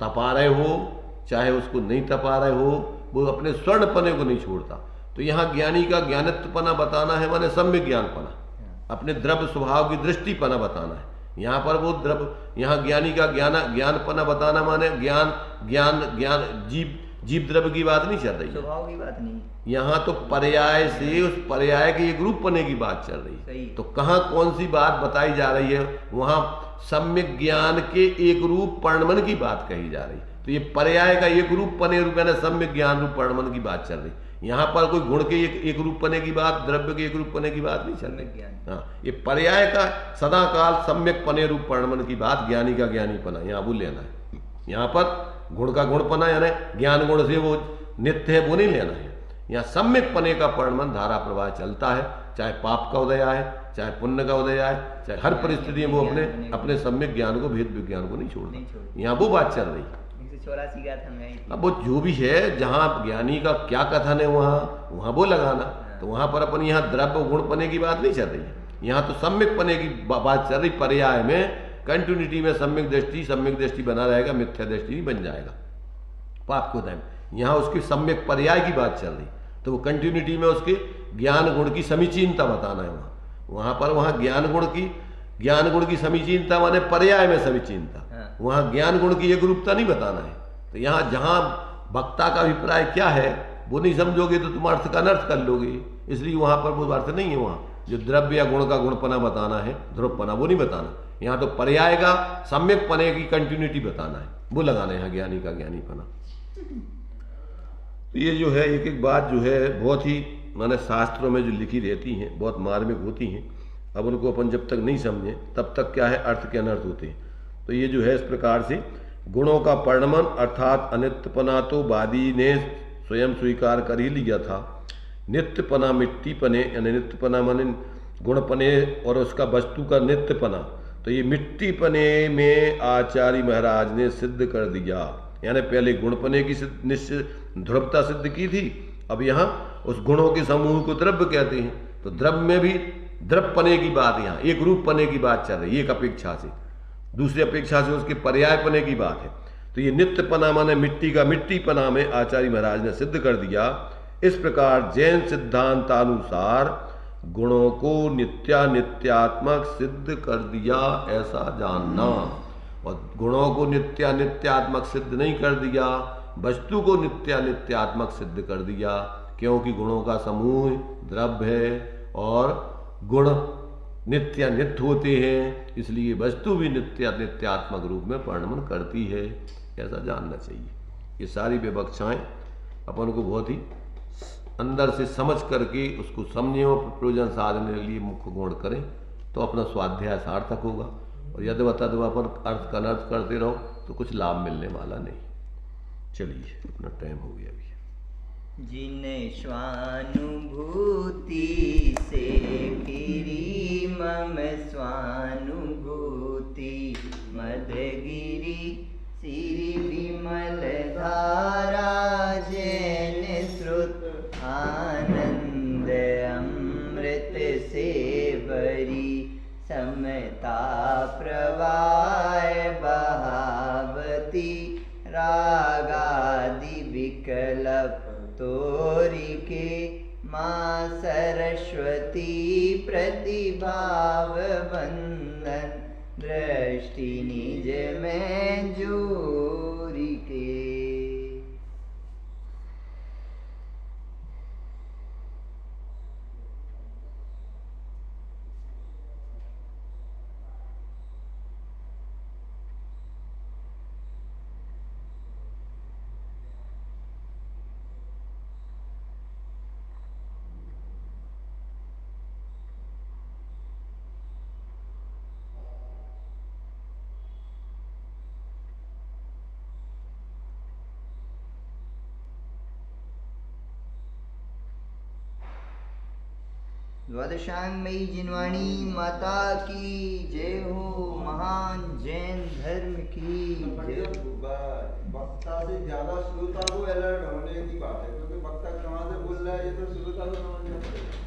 तपा रहे हो चाहे उसको नहीं तपा रहे हो, वो अपने स्वर्ण पने को नहीं छोड़ता। तो यहाँ ज्ञानी का ज्ञानत्वपना बताना है, माने सम्यक ज्ञानपना, अपने द्रव्य स्वभाव की दृष्टिपना बताना है। यहाँ पर वो द्रव्य, यहाँ ज्ञानी का ज्ञानपना बताना माने ज्ञान ज्ञान ज्ञान जीव द्रव्य की बात नहीं चल रही है, स्वभाव की बात नहीं। यहाँ तो पर्याय से उस पर्याय के एक रूप पने की बात चल रही सही। है। तो कहाँ कौन सी बात बताई जा रही है, वहाँ सम्यक ज्ञान के एक रूप परिणमन की बात कही जा रही है। तो ये पर्याय का एक रूप पने रूप यानी सम्यक ज्ञान रूप परिणमन की बात चल रही है। यहाँ पर कोई गुण के एक रूप पने की बात, द्रव्य के एक रूप पने की बात नहीं चल रही। हाँ, ये पर्याय का सदा काल सम्यक पने रूप परिणमन की बात, ज्ञानी का ज्ञानी पना यहाँ वो लेना है। यहाँ पर गुण का गुण पना यानी ज्ञान गुण से वो नित्य है वो नहीं लेना है। यहाँ सम्यक पने का परिणमन धारा प्रवाह चलता है, चाहे पाप का उदय आए चाहे पुण्य का उदय आए, चाहे हर परिस्थिति में वो अपने सम्यक ज्ञान को, भेद विज्ञान को नहीं छोड़ता। यहाँ वो बात चल रही है। 184 का था। अब वो जो भी है, जहाँ ज्ञानी का क्या कथन है वहाँ वो लगाना। तो वहाँ पर अपन यहाँ द्रव्य गुण पने की बात नहीं चल रही है, यहाँ तो सम्यक पने की बात चल रही। पर्याय में कंटिन्यूटी में सम्यक दृष्टि बना रहेगा, मिथ्या दृष्टि नहीं बन जाएगा पाप को उदय। यहाँ उसकी सम्यक पर्याय की बात चल रही, तो वो कंटिन्यूटी में उसके ज्ञान गुण की समीचीनता बताना है। वहाँ पर वहाँ ज्ञान गुण की समीचीनता माने पर्याय में समीचीनता, वहाँ ज्ञान गुण की एक रूपता नहीं बताना है। तो यहाँ जहाँ वक्ता का अभिप्राय क्या है वो नहीं समझोगे तो तुम अर्थ का अनर्थ कर लोगे, इसलिए वहाँ पर वो अर्थ नहीं है। वहाँ जो द्रव्य या गुण का गुणपना बताना है, ध्रुवपना, वो नहीं बताना। यहाँ तो पर्याय का सम्यक पने की कंटिन्यूटी बताना है, वो लगाना है यहाँ ज्ञानी का ज्ञानीपना। तो ये जो है एक एक बात जो है बहुत ही माने शास्त्रों में जो लिखी रहती हैं बहुत मार्मिक होती हैं। अब उनको अपन जब तक नहीं समझें तब तक क्या है अर्थ के अनर्थ होते हैं। तो ये जो है इस प्रकार से गुणों का परिणमन अर्थात अनित्यपना तो वादी ने स्वयं स्वीकार कर ही लिया था। नित्यपना मिट्टीपने यानी नित्यपना माने गुणपने और उसका वस्तु का नित्यपना, तो ये मिट्टीपने में आचार्य महाराज ने सिद्ध कर दिया। यानी पहले गुणपने की निश्चित ध्रुवता सिद्ध की थी, अब यहाँ उस गुणों के समूह को द्रव्य कहते हैं। तो द्रव्य में भी द्रव्यपने की बात, यहाँ एक रूप पने की बात चल रही है एक अपेक्षा से। दूसरी अपेक्षा से उसके पर्यायपने की बात है। तो ये नित्यपना माने मिट्टी का मिट्टीपना में आचार्य महाराज ने सिद्ध कर दिया। इस प्रकार जैन सिद्धांतानुसार गुणों को नित्यात्मक सिद्ध कर दिया, ऐसा जानना। और गुणों को नित्यात्मक सिद्ध नहीं कर दिया, वस्तु को नित्यात्मक सिद्ध कर दिया, क्योंकि गुणों का समूह द्रव्य है और गुण नित्य होते हैं, इसलिए वस्तु भी नित्यात्मक रूप में परिणमन करती है, ऐसा जानना चाहिए। ये सारी विवक्षाएं अपन को बहुत ही अंदर से समझ करके उसको समझें और प्रयोजन साधने के लिए मुख्य गुण करें, तो अपना स्वाध्याय सार्थक होगा। और यदि अपन अर्थ का अनर्थ करते रहो तो कुछ लाभ मिलने वाला नहीं। चलिए, अपना टाइम हो गया अभी। जिन स्वानुभूति से गिरी मम स्वानुभूति, मदगिरी सिरि विमल धारा, जैन श्रुत आनंद अमृत से भरी, समता प्रवाह बहावती, रागादि विकल्प तोरी के, माँ सरस्वती प्रतिभाव वंदन, दृष्टि निज में जोरी के। द्वादशांगमयी जिनवाणी माता की जय हो, महान जैन धर्म की जय। वक्ता से ज्यादा श्रोता को अलर्ट होने की बात है, क्योंकि वक्ता कहाँ से बोल रहा है ये तो श्रोता को समझ में आता है।